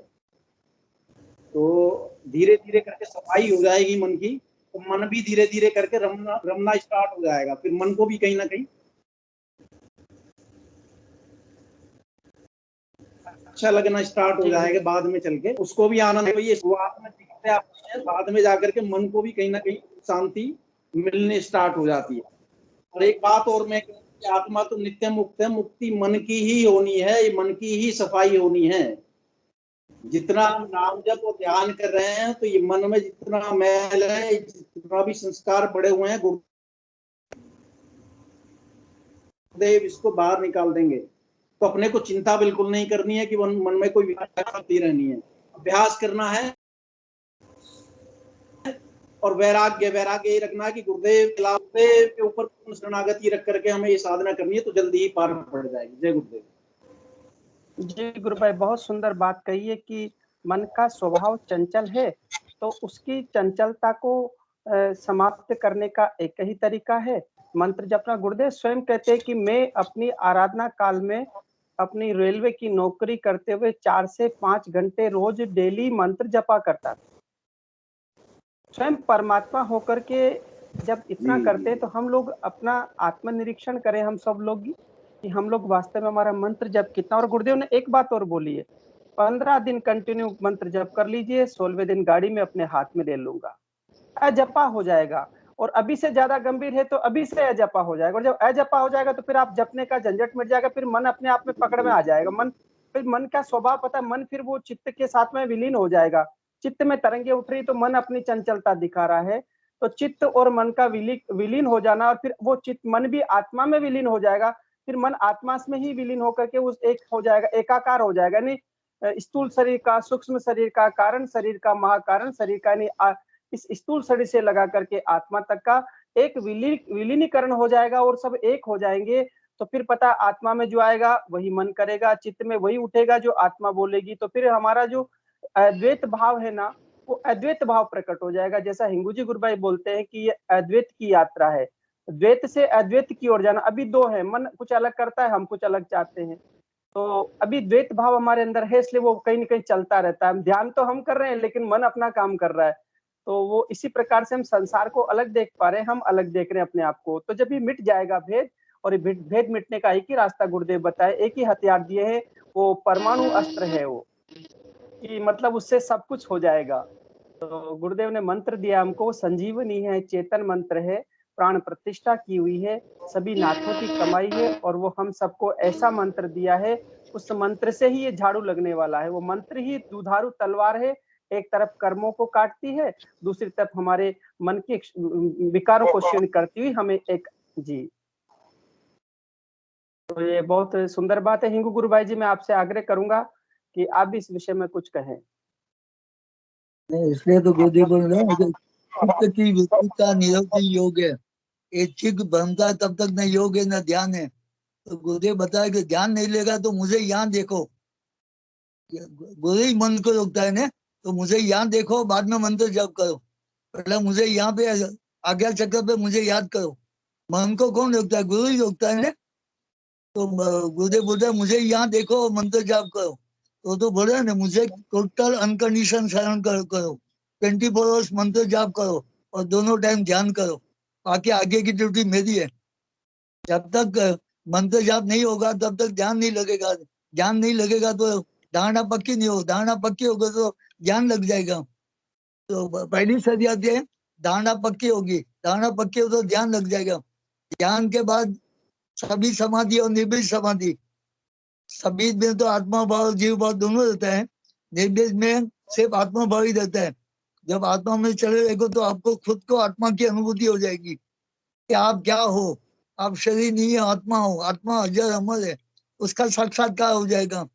तो धीरे धीरे करके सफाई हो जाएगी मन की, तो मन भी धीरे धीरे करके रमना स्टार्ट हो जाएगा। फिर मन को भी कहीं ना कहीं अच्छा लगना स्टार्ट हो जाएगा बाद में चल के, उसको भी आनंद। तो ये शुरुआत में दिखते आपको है, बाद में जाकर के मन को भी कहीं ना कहीं शांति मिलने स्टार्ट हो जाती है। और एक बात और मैं कहूँ कि आत्मा तो नित्य मुक्त है, मुक्ति मन की ही होनी है, ये मन की ही सफाई होनी है। जितना हम नाम जप और ध्यान कर रहे हैं तो ये मन में जितना मैल है, जितना भी संस्कार पड़े हुए हैं, गुरुदेव इसको बाहर निकाल देंगे। तो अपने को चिंता बिल्कुल नहीं करनी है कि मन में कोई विकार आती रहनी है। अभ्यास करना है और वैराग्य ये रखना है कि गुरुदेव के ऊपर शरणागति रख करके हमें ये साधना करनी है, तो जल्दी ही पार पड़ जाएगी। जय गुरुदेव। जी गुरु भाई, बहुत सुंदर बात कही है कि मन का स्वभाव चंचल है, तो उसकी चंचलता को समाप्त करने का एक ही तरीका है मंत्र जपना। गुरुदेव स्वयं कहते हैं कि मैं अपनी आराधना काल में अपनी रेलवे की नौकरी करते हुए 4 से 5 घंटे रोज डेली मंत्र जपा करता था। स्वयं परमात्मा होकर के जब इतना करते हैं तो हम लोग अपना आत्मनिरीक्षण करें, हम सब लोग, कि हम लोग वास्तव में हमारा मंत्र जप कितना। और गुरुदेव ने एक बात और बोली है, 15 दिन कंटिन्यू मंत्र जप कर लीजिए, 16वें दिन गाड़ी में अपने हाथ में ले लूंगा, अजपा हो जाएगा। और अभी से ज्यादा गंभीर है तो अभी से अजपा हो जाएगा। और जब अजपा हो जाएगा तो फिर आप जपने का झंझट मिट जाएगा, फिर मन अपने आप में पकड़ में आ जाएगा। फिर मन का स्वभाव पता है, मन फिर वो चित्त के साथ में विलीन हो जाएगा। चित्त में तरंगे उठ रही तो मन अपनी चंचलता दिखा रहा है, तो चित्त और मन का विलीन हो जाना, और फिर वो चित्त मन भी आत्मा में विलीन हो जाएगा। फिर मन आत्मा में ही विलीन होकर के उस एक हो जाएगा, एकाकार हो जाएगा। नहीं स्थूल शरीर का, सूक्ष्म शरीर का, कारण शरीर का, महाकारण शरीर का, नहीं इस स्थूल शरीर से लगा करके आत्मा तक का एक विलीनीकरण हो जाएगा और सब एक हो जाएंगे। तो फिर पता आत्मा में जो आएगा वही मन करेगा, चित्त में वही उठेगा जो आत्मा बोलेगी। तो फिर हमारा जो अद्वैत भाव है ना, वो अद्वैत भाव प्रकट हो जाएगा। जैसा हिंगू जी गुरुभाई बोलते हैं कि ये अद्वैत की यात्रा है, द्वैत से अद्वैत की ओर जाना। अभी दो है, मन कुछ अलग करता है, हम कुछ अलग चाहते हैं। तो अभी द्वैत भाव हमारे अंदर है, इसलिए वो कहीं ना कहीं चलता रहता है। ध्यान तो हम कर रहे हैं लेकिन मन अपना काम कर रहा है। तो वो इसी प्रकार से हम संसार को अलग देख पा रहे हैं, हम अलग देख रहे हैं अपने आप को। तो जब ये मिट जाएगा भेद, और भेद मिटने का एक ही रास्ता गुरुदेव बताए, एक ही हथियार दिए है, वो परमाणु अस्त्र है। वो कि मतलब उससे सब कुछ हो जाएगा। तो गुरुदेव ने मंत्र दिया हमको, संजीवनी है, चेतन मंत्र है, प्राण प्रतिष्ठा की हुई है, सभी नाथों की कमाई है, और वो हम सबको ऐसा मंत्र दिया है, उस मंत्र से ही ये झाड़ू लगने वाला है। वो मंत्र ही दुधारू तलवार है, एक तरफ कर्मों को काटती है, दूसरी तरफ हमारे मन के विकारों को क्षीण करती हुई हमें एक जी। तो ये बहुत सुंदर बात है। हिंगू गुरु भाई जी, मैं आपसे आग्रह करूंगा कि आप भी इस विषय में कुछ कहें। नहीं, इसलिए तो गुरुदेव बोल रहे हैं कि चित्त की वृत्ति का निरवधि योग है। चित्त बनता है तब तक न योग है न ध्यान है। तो गुरुदेव बताया कि ध्यान नहीं लेगा तो मुझे यहाँ देखो, गुरु ही मन को रोकता है ना, तो मुझे यहाँ देखो, बाद में मंत्र जप करो, पहले मुझे यहाँ पे आज्ञा चक्र पे मुझे याद करो। मन को कौन रोकता है? गुरु ही रोकता है ना। तो गुरुदेव बोलते हैं मुझे यहाँ देखो, मंत्र जाप करो। तो बोल रहे ना, मुझे टोटल अनकंडीशन शरण करो, 24 आवर्स मंत्र जाप करो और दोनों टाइम ध्यान करो। बाकी आगे की ड्यूटी मेरी है। जब तक मंत्र जाप नहीं होगा तब तक ध्यान नहीं लगेगा। ध्यान नहीं लगेगा तो धारणा पक्की नहीं हो, धारणा पक्की होगा तो ध्यान लग जाएगा। तो पहली सदी आती है, धारणा पक्की होगी, धारणा पक्की हो तो ध्यान लग जाएगा। ध्यान के बाद सभी समाधि और निर्बीज समाधि, सभी में तो आत्मा भाव जीव भाव दोनों रहता है, निर्बीज में सिर्फ आत्मा भाव ही रहता है। जब आत्मा में चले रहेगा तो आपको खुद को आत्मा की अनुभूति हो जाएगी कि आप क्या हो, आप शरीर नहीं है, आत्मा हो, आत्मा अजर अमर है, उसका साक्षात्कार हो जाएगा।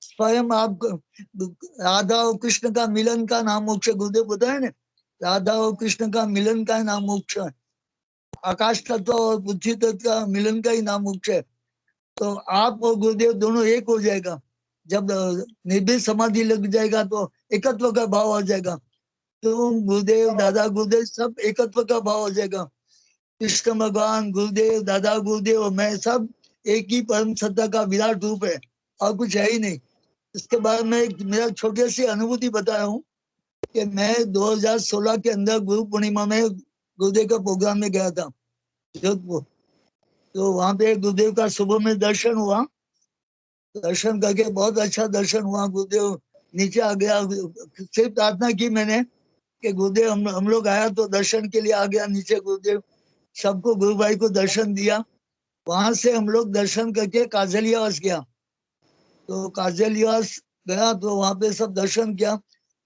स्वयं आप राधा और कृष्ण का मिलन का नाम मोक्ष, गुरुदेव बताए ना, राधा और कृष्ण का मिलन का नाम मोक्ष है, आकाश तत्व और पृथ्वी तत्व का मिलन का ही नाम मोक्ष है। तो आप और गुरुदेव दोनों एक हो जाएगा। जब निर्भीक समाधि लग जाएगा तो एकत्व का भाव आ जाएगा। तो गुरुदेव दादा गुरुदेव सब एकत्व का भाव हो जाएगा। कृष्ण भगवान, गुरुदेव, दादा गुरुदेव और मैं सब एक ही परम सत्ता का विराट रूप है, और कुछ है ही नहीं। इसके बाद में मेरा छोटे सी अनुभूति बताया हूँ कि मैं 2016 के अंदर गुरु पूर्णिमा में गुरुदेव का प्रोग्राम में गया था जोधपुर। तो वहां पे गुरुदेव का सुबह में दर्शन हुआ, दर्शन करके बहुत अच्छा दर्शन हुआ। गुरुदेव नीचे आ गया, सिर्फ प्रार्थना की मैंने कि गुरुदेव हम लोग आया तो दर्शन के लिए आ गया नीचे। गुरुदेव सबको, गुरु भाई को दर्शन दिया। वहां से हम लोग दर्शन करके काजलियावास गया। तो काजलियावास गया तो वहां पे सब दर्शन किया।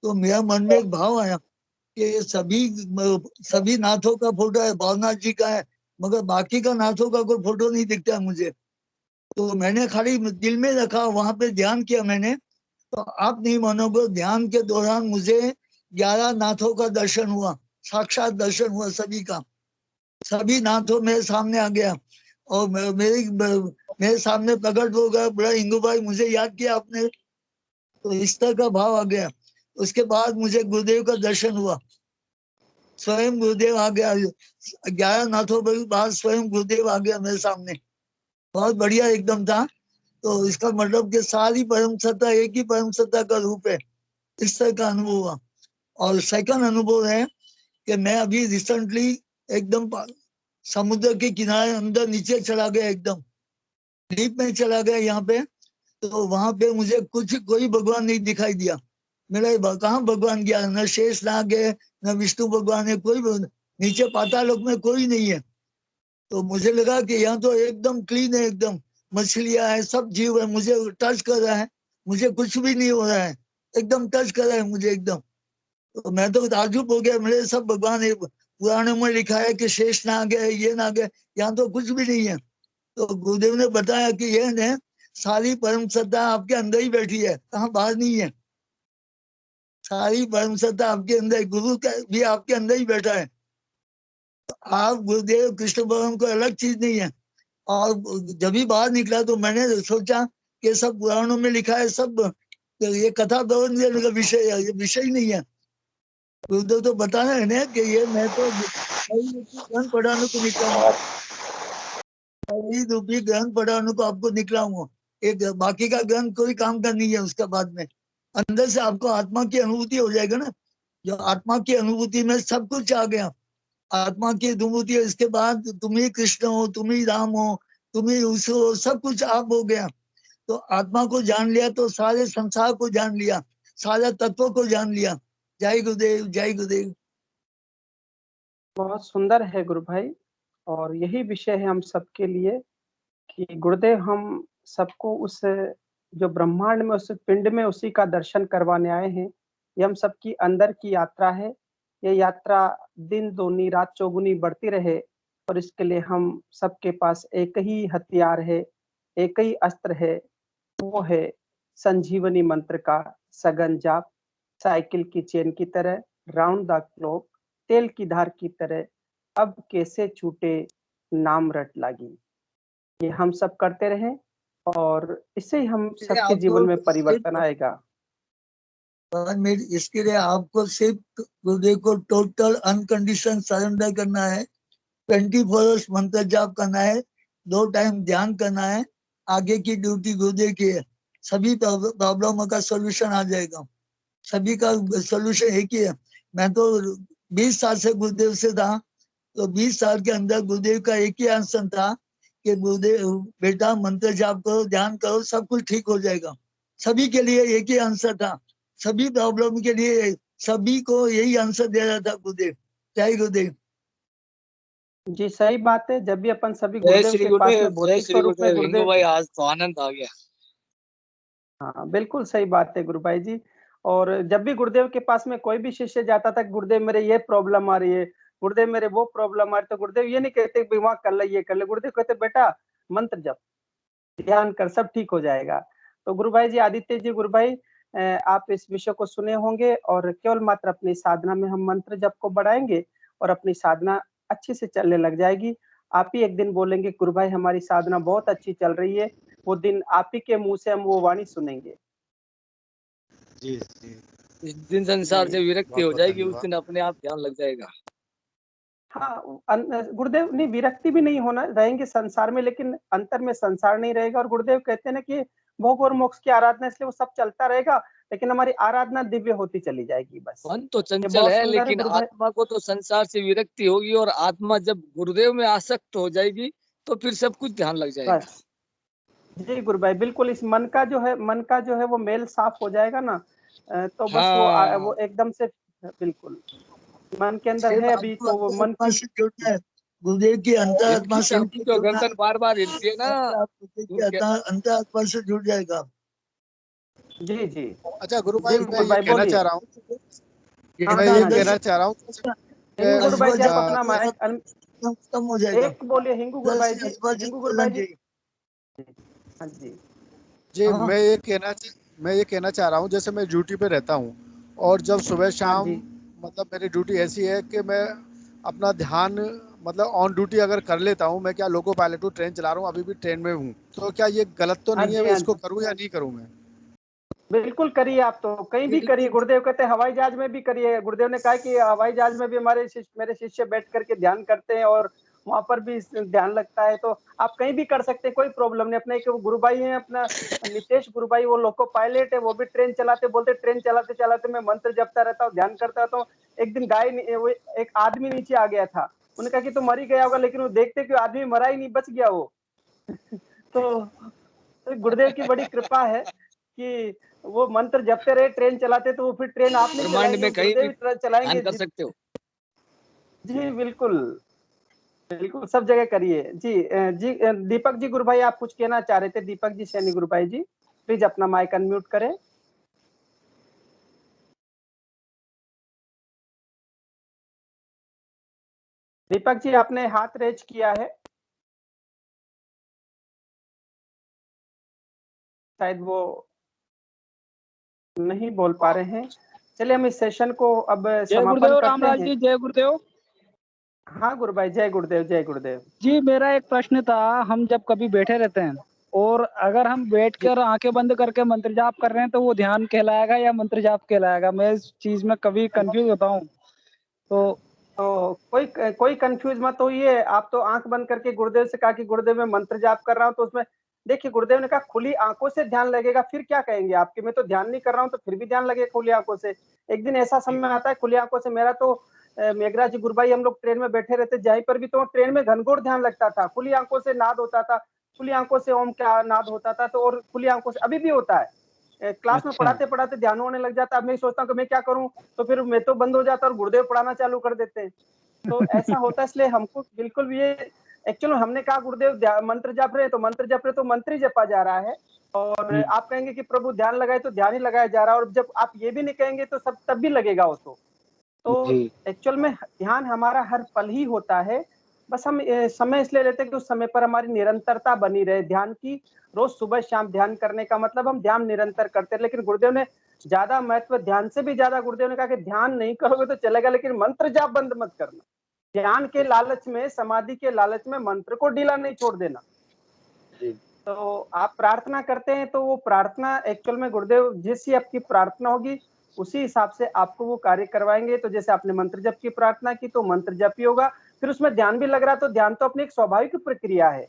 तो मेरा मन में एक भाव आया कि सभी नाथों का फोटो है, भावनाथ जी का है, मगर बाकी का नाथों का कोई फोटो नहीं दिखता है मुझे। तो मैंने खाली दिल में रखा, वहां पे ध्यान किया मैंने। तो आप नहीं मानोगे, ध्यान के दौरान मुझे 11 नाथों का दर्शन हुआ, साक्षात दर्शन हुआ सभी का। सभी नाथों मेरे सामने आ गया और मेरे सामने प्रकट हो गया, बड़ा हिंगू भाई मुझे याद किया आपने। तो इस तरह का भाव आ गया। उसके बाद मुझे गुरुदेव का दर्शन हुआ, स्वयं गुरुदेव आ गया। 11 नाथों के बाद स्वयं गुरुदेव आ गया मेरे सामने, बहुत बढ़िया एकदम था। तो इसका मतलब कि सारी परम सत्ता एक ही परम सत्ता का रूप है, इस तरह का अनुभव हुआ। और सेकंड अनुभव है कि मैं अभी रिसेंटली एकदम समुद्र के किनारे अंदर नीचे चला गया, एकदम डीप में चला गया यहाँ पे। तो वहां पे मुझे कोई भगवान नहीं दिखाई दिया। मेरा कहाँ भगवान गया, न शेष नाग है, न विष्णु भगवान है, कोई नीचे पातालोक में कोई नहीं है। तो मुझे लगा कि यहाँ तो एकदम क्लीन है, एकदम मछलियां है, सब जीव है, मुझे टच कर रहा है, मुझे कुछ भी नहीं हो रहा है, एकदम टच कर रहा है मुझे एकदम। तो मैं तो ताज्जुब हो गया, मेरे सब भगवान है, पुराणों में लिखा है कि शेष नाग है, ये नाग है, यहाँ तो कुछ भी नहीं है। तो गुरुदेव ने बताया कि यह ने सारी परम सत्ता आपके अंदर ही बैठी है, कहाँ बाहर नहीं है। सारी परम सत्ता आपके अंदर, गुरु का भी आपके अंदर ही बैठा है। आप गुरुदेव कृष्ण भगवान को अलग चीज नहीं है। और जब भी बाहर निकला तो मैंने सोचा कि सब पुराणों में लिखा है, सब ये कथा प्रबंध का विषय है, ये विषय ही नहीं है। गुरुदेव तो बताना है ना कि ये मैं तो ग्रंथ पढ़ाने को निकला हूँ, रूपी ग्रंथ पढ़ाने को आपको निकला हूँ। एक बाकी का ग्रंथ कोई काम का नहीं है। उसके बाद में अंदर से आपको आत्मा की अनुभूति हो जाएगा ना, जो आत्मा की अनुभूति में सब कुछ आ गया। आत्मा की अनुभूति है, इसके बाद तुम ही कृष्ण हो, तुम ही राम हो, तुम ही उस हो, सब कुछ आप हो गया। तो आत्मा को जान लिया तो सारे संसार को जान लिया, सारे तत्वों को जान लिया। जय गुरुदेव, जय गुरुदेव। बहुत सुंदर है गुरु भाई, और यही विषय है हम सबके लिए कि गुरुदेव हम सबको उस जो ब्रह्मांड में, उस पिंड में उसी का दर्शन करवाने आए हैं। ये हम सबकी अंदर की यात्रा है। ये यात्रा दिन दूनी रात चौगुनी बढ़ती रहे, और इसके लिए हम सबके पास एक ही हथियार है, एक ही अस्त्र है, वो है संजीवनी मंत्र का सघन जाप। साइकिल की चेन की तरह, राउंड द क्लॉक, तेल की धार की तरह, अब कैसे छूटे नाम रट लागी। ये हम सब करते रहें, और इससे ही हम सबके जीवन में परिवर्तन आएगा। इसके लिए आपको सिर्फ गुरुदेव को टोटल अनकंडीशन सरेंडर करना है। 24 आवर्स मंत्र जाप करना है, 2 टाइम ध्यान करना है। आगे की ड्यूटी गुरुदेव की है। सभी प्रॉब्लमों का सोल्यूशन आ जाएगा। सभी का सोल्यूशन एक ही है। मैं तो 20 साल से गुरुदेव से था, तो 20 साल के अंदर गुरुदेव का एक ही आंसर था कि गुरुदेव बेटा मंत्र जाप करो, ध्यान करो, सब कुछ ठीक हो जाएगा। सभी के लिए एक ही आंसर था। सभी प्रॉब्लम के लिए सभी को यही आंसर दे रहा था गुरुदेव। जय गुरुदेव। जी सही बात है। जब भी अपन सभी जय गुरुदेव श्री के पास में गुरुदेव, जय भौतिक श्री स्वरूप में गुरुदेव। हिंगू गुरुदेव, भाई आज तो आनंद आ गया। हाँ बिल्कुल सही बात है गुरु भाई जी। और जब भी गुरुदेव के पास में कोई भी शिष्य जाता था, गुरुदेव मेरे ये प्रॉब्लम आ रही है, गुरुदेव मेरे वो प्रॉब्लम आ रही है, तो गुरुदेव ये नहीं कहते कि वहां कर ले, ये कर ले। गुरुदेव कहते बेटा मंत्र जप, ध्यान कर, सब ठीक हो जाएगा। तो गुरु भाई जी, आदित्य जी, गुरु भाई आप इस विषय को सुने होंगे, और केवल मात्र अपनी साधना में हम मंत्र जप को बढ़ाएंगे और अपनी साधना अच्छे से चलने लग जाएगी। आप ही एक दिन बोलेंगे गुरु भाई हमारी साधना बहुत अच्छी चल रही है, वो दिन आप ही के मुंह से हम वो वाणी सुनेंगे। जी जी। इस दिन संसार से विरक्ति बहुत हो बहुत जाएगी, उस धन्यवाद। दिन अपने आप ध्यान लग जाएगा। हाँ, गुरुदेव नहीं, विरक्ति भी नहीं होना, रहेंगे संसार में, लेकिन अंतर में संसार नहीं रहेगा। और गुरुदेव कहते हैं ना कि भोग और मोक्ष की आराधना, इसलिए वो सब चलता रहेगा, लेकिन हमारी आराधना दिव्य होती चली जाएगी। बस मन तो ये चंचल बहुत है, सुंदर है लेकिन गुरु भाई। आत्मा को तो संसार से विरक्ति होगी, और आत्मा जब गुरुदेव में आसक्त हो जाएगी तो फिर सब कुछ ध्यान लग जाएगा। बस जी गुरु भाई, बिल्कुल इस मन का जो है वो मेल साफ हो जाएगा ना, तो बस हाँ, वो एकदम से बिल्कुल मन के अंदर सिर्फ है अभी, आपको तो वो मन अंतरात्मा की से जुड़ना है। गुरुदेव की अंतरात्मा से इनकी आपको तो जुड़ना है। गर्दन बार बार हिलती है ना। आप गुरुदेव की अंतरात्मा से जुड़ जाएगा। जी जी अच्छा गुरु जी भाई, मैं गुरु ये भाई कहना बोलिए। चाह रहा हूँ हाँ मैं हाँ ये हाँ कहना जी, चाह रहा हूँ हिंगू गुरु भाई जी, आप जब अपना माइक खत्म हो जाएगा। एक बोलिए। हिंगू गुरु भाई जी, हिंगू गुरु भाई जी। जी। हाँ जी जी हाँ। मैं ये कहना चाह रहा हूँ, जैसे मैं ड्यूटी पे रहता हूँ, और जब सुबह हाँ शाम, जी मतलब मेरी ड्यूटी ऐसी है कि मैं अपना ध्यान, मतलब ऑन ड्यूटी अगर कर लेता हूँ, मैं क्या लोको पायलट हूँ, ट्रेन चला रहा हूँ, अभी भी ट्रेन में हूँ, तो क्या ये गलत तो हाँ नहीं है? जी मैं हाँ इसको जी, करूँ या नहीं करूँ मैं? बिल्कुल करिए। आप तो कहीं भी करिए। गुरुदेव कहते हैं हवाई जहाज में भी करिए। गुरुदेव ने कहा कि हवाई जहाज में भी मेरे शिष्य बैठ करके ध्यान करते हैं, और वहां पर भी ध्यान लगता है। तो आप कहीं भी कर सकते हैं, कोई प्रॉब्लम नहीं। अपने एक गुरु भाई है, अपना नितेश गुरु भाई, वो लोको पायलट है, वो भी ट्रेन चलाते, बोलते ट्रेन चलाते चलाते मैं मंत्र जपता रहता हूँ, ध्यान करता रहता हूँ। एक दिन वो एक आदमी नीचे आ गया था, उन्होंने कहा कि तो मर ही गया होगा, लेकिन वो देखते कि आदमी मरा ही नहीं, बच गया वो। तो गुरुदेव की बड़ी कृपा है कि वो मंत्र जपते रहे, ट्रेन चलाते, तो वो फिर ट्रेन आप नहीं ब्रह्मांड चलाएंगे, में कहीं भी गुरुदेव ही ध्यान चलाएंगे। कर सकते हो। जी बिल्कुल बिल्कुल, सब जगह करिए। जी दीपक जी गुरु भाई, आप कुछ कहना चाह रहे थे। दीपक जी सैनी गुरु भाई जी, प्लीज अपना माइक अनम्यूट करें। दीपक जी, आपने हाथ रेज किया है, शायद वो नहीं बोल पा रहे हैं। चलिए हम इस सेशन को अब जय समापन गुरुदेव करते रामलाल हैं। जी, जय गुरुदेव हाँ गुरु भाई, जय गुरुदेव, जय गुरुदेव जी। मेरा एक प्रश्न था, हम जब कभी बैठे रहते हैं और अगर हम बैठकर आंखें बंद करके मंत्र जाप कर रहे हैं, तो वो ध्यान कहलाएगा या मंत्र जाप कहलाएगा? मैं इस चीज में कभी कंफ्यूज होता हूँ। तो कोई कंफ्यूज मत होइए। आप तो आंख बंद करके गुरुदेव से कहा कि गुरुदेव मैं मंत्र जाप कर रहा हूँ, तो उसमें देखिए गुरुदेव ने कहा खुली आंखों से ध्यान लगेगा, फिर क्या कहेंगे आपके? मैं तो ध्यान नहीं कर रहा हूँ, तो फिर भी ध्यान लगेगा खुली आंखों से। एक दिन ऐसा समय आता है खुली आंखों से, मेरा तो मेघराज जी गुरु भाई, हम लोग ट्रेन में बैठे रहते जहीं पर भी, तो ट्रेन में घनघोर ध्यान लगता था, खुली आंखों से नाद होता था, खुली आंखों से ओम का नाद होता था, तो और खुली आंखों से अभी भी होता है। क्लास में अच्छा। पढ़ाते पढ़ाते ध्यान होने लग जाता है। अब मैं सोचता हूँ कि मैं क्या करूँ, तो फिर मैं तो बंद हो जाता और गुरुदेव पढ़ाना चालू कर देते हैं। तो ऐसा होता है, इसलिए हमको बिल्कुल भी ये एक्चुअली हमने कहा गुरुदेव मंत्र जप रहे हैं तो मंत्र जप रहे तो मंत्र ही जपा जा रहा है, और आप कहेंगे कि प्रभु ध्यान लगाए तो ध्यान ही लगाया जा रहा है, और जब आप ये भी नहीं कहेंगे तो सब तब भी लगेगा वो तो जी। एक्चुअल में ध्यान हमारा हर पल ही होता है। बस हम समय इसलिए लेते हैं कि उस समय पर हमारी निरंतरता बनी रहे ध्यान की। रोज सुबह शाम ध्यान करने का मतलब हम ध्यान निरंतर करते हैं, लेकिन गुरुदेव ने ज्यादा महत्व ध्यान से भी ज्यादा गुरुदेव ने कहा कि ध्यान नहीं करोगे तो चलेगा, लेकिन मंत्र जाप बंद मत करना। ध्यान के लालच में, समाधि के लालच में मंत्र को ढीला नहीं छोड़ देना। तो आप प्रार्थना करते हैं तो वो प्रार्थना एक्चुअल में गुरुदेव जैसी आपकी प्रार्थना होगी उसी हिसाब से आपको वो कार्य करवाएंगे। तो जैसे आपने मंत्र जप की प्रार्थना की तो मंत्र जप ही होगा, फिर उसमें ध्यान भी लग रहा है तो ध्यान तो अपनी एक स्वाभाविक प्रक्रिया है।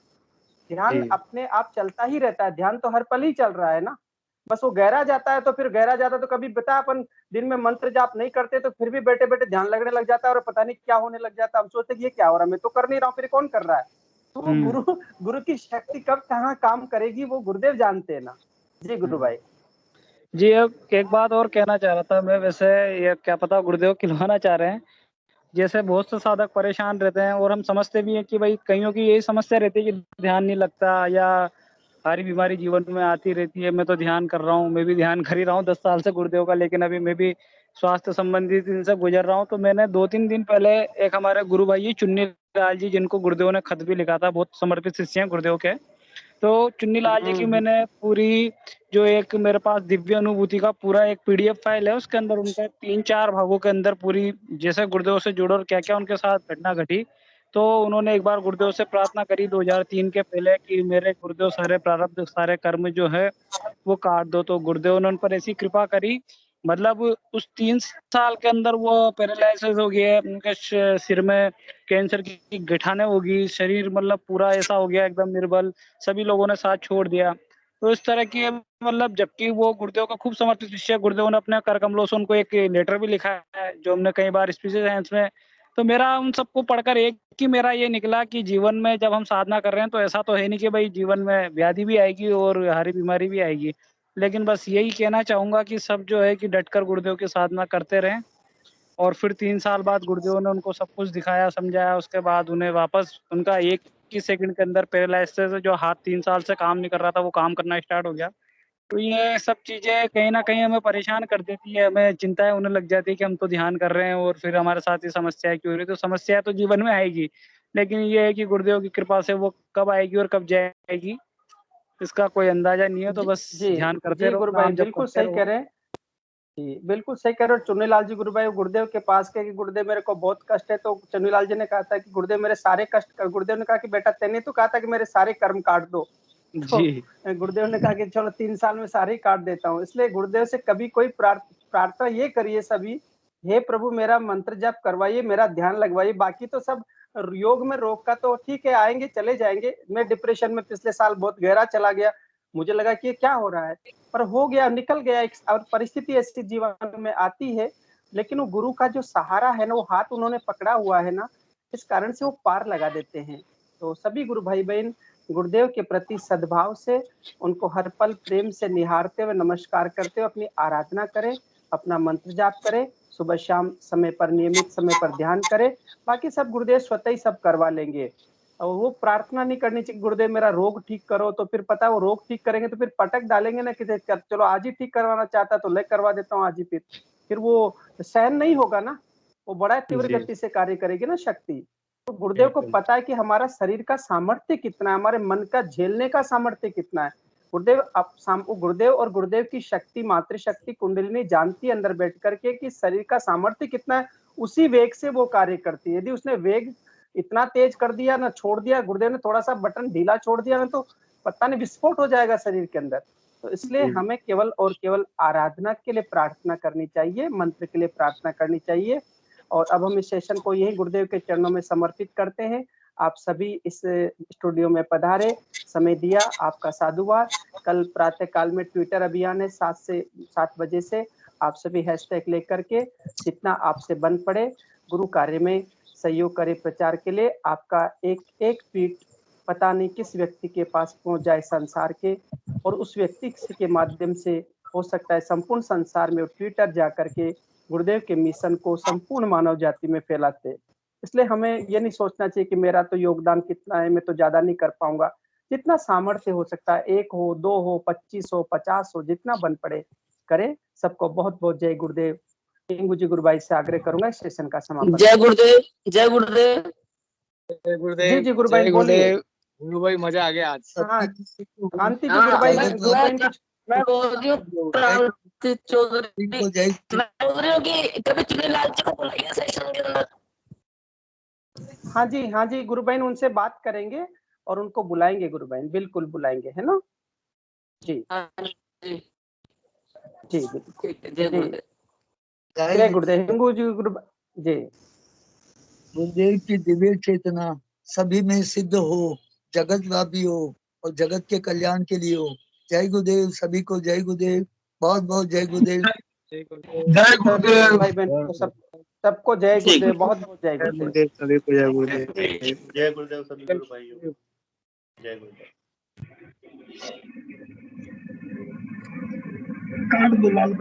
ध्यान अपने आप चलता ही रहता है, ध्यान तो हर पल ही चल रहा है ना। बस वो गहरा जाता है तो फिर गहरा जाता है तो कभी बता अपन दिन में मंत्र जाप नहीं करते तो फिर भी बैठे बैठे ध्यान लगने लग जाता है और पता नहीं क्या होने लग जाता है। हम सोचते कि ये क्या हो रहा है, मैं तो कर नहीं रहा हूँ, फिर कौन कर रहा है। तो वो गुरु की शक्ति कब कहाँ काम करेगी वो गुरुदेव जानते हैं ना। जी गुरु भाई। जी, अब एक बात और कहना चाह रहा था मैं, वैसे ये क्या पता गुरुदेव खिलवाना चाह रहे हैं। जैसे बहुत से साधक परेशान रहते हैं और हम समझते भी हैं कि भाई कईयों की यही समस्या रहती है कि ध्यान नहीं लगता या सारी बीमारी जीवन में आती रहती है। मैं तो ध्यान कर रहा हूँ, मैं भी ध्यान कर ही रहा हूँ 10 साल से गुरुदेव का, लेकिन अभी मैं भी स्वास्थ्य संबंधित इनसे गुजर रहा हूँ। तो मैंने 2-3 दिन पहले एक हमारे गुरु भाई चुन्नी लाल जी, जिनको गुरुदेव ने खत भी लिखा था, बहुत समर्पित शिष्य हैं गुरुदेव के। तो चुन्नी लाल जी की मैंने पूरी जो एक मेरे पास दिव्य अनुभूति का पूरा एक पीडीएफ फाइल है, उसके अंदर उनका 3-4 भागों के अंदर पूरी जैसे गुरुदेव से जुड़ो और क्या-क्या उनके साथ घटना घटी। तो उन्होंने एक बार गुरुदेव से प्रार्थना करी 2003 के पहले कि मेरे गुरुदेव सारे प्रारब्ध, सारे कर्म जो है वो काट दो। तो गुरुदेव ने उन पर ऐसी कृपा करी, मतलब उस 3 साल के अंदर वो पैरालिसिस हो गया, उनके सिर में कैंसर की गठाने हो गई, शरीर मतलब पूरा ऐसा हो गया एकदम निर्बल, सभी लोगों ने साथ छोड़ दिया। तो इस तरह की मतलब जबकि वो गुरुदेव का खूब समर्पित शिष्य है, गुरुदेव ने अपने कर कमलों से उनको एक लेटर भी लिखा है जो हमने कई बार स्पीचेस में। तो मेरा उन सबको पढ़कर एक ही मेरा ये निकला कि जीवन में जब हम साधना कर रहे हैं तो ऐसा तो है नहीं कि भाई जीवन में व्याधि भी आएगी और हरी बीमारी भी आएगी, लेकिन बस यही कहना चाहूंगा कि सब जो है कि डटकर गुरुदेव की साधना करते रहें। और फिर 3 साल बाद गुरुदेव ने उनको सब कुछ दिखाया, समझाया, उसके बाद उन्हें वापस उनका 1 ही सेकंड के अंदर पैरालिसिस से जो हाथ 3 साल से काम नहीं कर रहा था वो काम करना स्टार्ट हो गया। तो ये सब चीज़ें कहीं न कहीं हमें परेशान कर देती है, हमें चिंताएँ होने लग जाती है कि हम तो ध्यान कर रहे हैं और फिर हमारे साथ ये समस्याएँ क्यों हो रही है। तो समस्या तो जीवन में आएगी, लेकिन ये है कि गुरुदेव की कृपा से वो कब आएगी और कब जाएगी, इसका कोई अंदाज़ा नहीं है। तो बस जी ध्यान करते जी रहो, गुरु भाई नाम जप बिल्कुल करते सही कह रहो। रहे हैं। जी बिल्कुल सही कह रहे हो। चुन्नीलाल जी गुरु भाई गुरुदेव के पास गए कि गुरुदेव मेरे को बहुत कष्ट है, तो चुन्नीलाल जी ने कहा था कि गुरुदेव मेरे सारे कष्ट कर। गुरुदेव ने कहा कि बेटा तेने तो कहा था कि मेरे सारे कर्म काट दो। तो जी। गुरुदेव ने कहा कि चलो 3 साल में सारे ही काट देता हूँ। इसलिए गुरुदेव से कभी कोई प्रार्थना ये करिए सभी, हे प्रभु मेरा मंत्र जाप करवाइए, मेरा ध्यान लगवाइए। बाकी तो सब योग में रोग का तो ठीक है, आएंगे चले जाएंगे। मैं डिप्रेशन में पिछले साल बहुत गहरा चला गया, मुझे लगा कि ये क्या हो रहा है, पर हो गया, निकल गया। एक और परिस्थिति ऐसी जीवन में आती है, लेकिन वो गुरु का जो सहारा है ना, वो हाथ उन्होंने पकड़ा हुआ है ना, इस कारण से वो पार लगा देते हैं। तो सभी गुरु भाई बहन गुरुदेव के प्रति सद्भाव से, उनको हर पल प्रेम से निहारते हुए, नमस्कार करते हुए अपनी आराधना करें, अपना मंत्र जाप करें, सुबह शाम समय पर, नियमित समय पर ध्यान करें। बाकी सब गुरुदेव स्वतः ही सब करवा लेंगे। और वो प्रार्थना नहीं करनी चाहिए गुरुदेव मेरा रोग ठीक करो, तो फिर पता है वो रोग ठीक करेंगे तो फिर पटक डालेंगे ना कि चलो आज ही ठीक करवाना चाहता तो ले करवा देता हूँ आज ही। फिर वो सहन नहीं होगा ना, वो बड़ा तीव्र गति से कार्य करेगी ना शक्ति। तो गुरुदेव को पता है कि हमारा शरीर का सामर्थ्य कितना है, हमारे मन का झेलने का सामर्थ्य कितना है। गुरुदेव और गुरुदेव की शक्ति, मातृशक्ति कुंडलिनी जानती है अंदर बैठ करके कि शरीर का सामर्थ्य कितना है, उसी वेग से वो कार्य करती है। यदि उसने वेग इतना तेज कर दिया ना, छोड़ दिया, गुरुदेव ने थोड़ा सा बटन ढीला छोड़ दिया ना, तो पता नहीं विस्फोट हो जाएगा शरीर के अंदर। तो इसलिए हमें केवल और केवल आराधना के लिए प्रार्थना करनी चाहिए, मंत्र के लिए प्रार्थना करनी चाहिए। और अब हम इस सेशन को यही गुरुदेव के चरणों में समर्पित करते हैं। आप सभी इस स्टूडियो में पधारे, समय दिया, आपका साधुवाद। कल प्रातः काल में ट्विटर अभियान है 7 बजे से। आप सभी हैशटैग लेकर के जितना आपसे बन पड़े गुरु कार्य में सहयोग करे प्रचार के लिए। आपका एक एक ट्वीट पता नहीं किस व्यक्ति के पास पहुंच जाए संसार के, और उस व्यक्ति के माध्यम से हो सकता है संपूर्ण संसार में ट्विटर जा करके गुरुदेव के मिशन को संपूर्ण मानव जाति में फैलाते। इसलिए हमें ये नहीं सोचना चाहिए कि मेरा तो योगदान कितना है, मैं तो ज्यादा नहीं कर पाऊंगा। जितना सामर्थ्य हो सकता है, 1 हो, 2 हो, 25 हो, 50 हो, जितना बन पड़े करें। सबको बहुत बहुत जय गुरुदेव। टिंकू जी गुरु भाई से आग्रह करूंगा इस सेशन का समापन। जय गुरुदेव, जय गुरुदेव, जय जी गुरुदेव, जी गुरु भाई जय बोलिए। गुरुदेव। गुरु भाई मजा आ गया आज। हाँ कांति जी हाँ, गुरु भाई जगत कुछ मैं बोल रही हूँ क्रांति चौधरी, को जय मैं बोल रही हूँ कि कभी चुनीलाल जी को बुलाइए सेशन के अंदर। हाँ जी गुरु बहन उनसे बात करेंगे और उनको बुलाएंगे गुरु बहन, बिल्कुल बुलाएंगे, है ना जी हाँ जी, जी बिल्कुल। ठीक है, जय जी गुरुदेव। जय गुरुदेव। हिंगू जी जी गुरुदेव की दिव्य चेतना सभी में सिद्ध हो, जगत व्यापी हो और जगत के कल्याण के लिए हो। जय गुरुदेव, सभी को जय गुरुदेव, बहुत बहुत जय गुरुदेव। जय गुरुदेव। जय सभी गुरुदेव। भाई बहन को सबको जय ठीक। गुरुदेव, बहुत बहुत जय जय गुरुदेव। गुरुदेव, सभी को जय गुरुदेव। जय गुरुदेव सभी गुरु भाइयों को। जय गुरुदेव। काट दो लाल।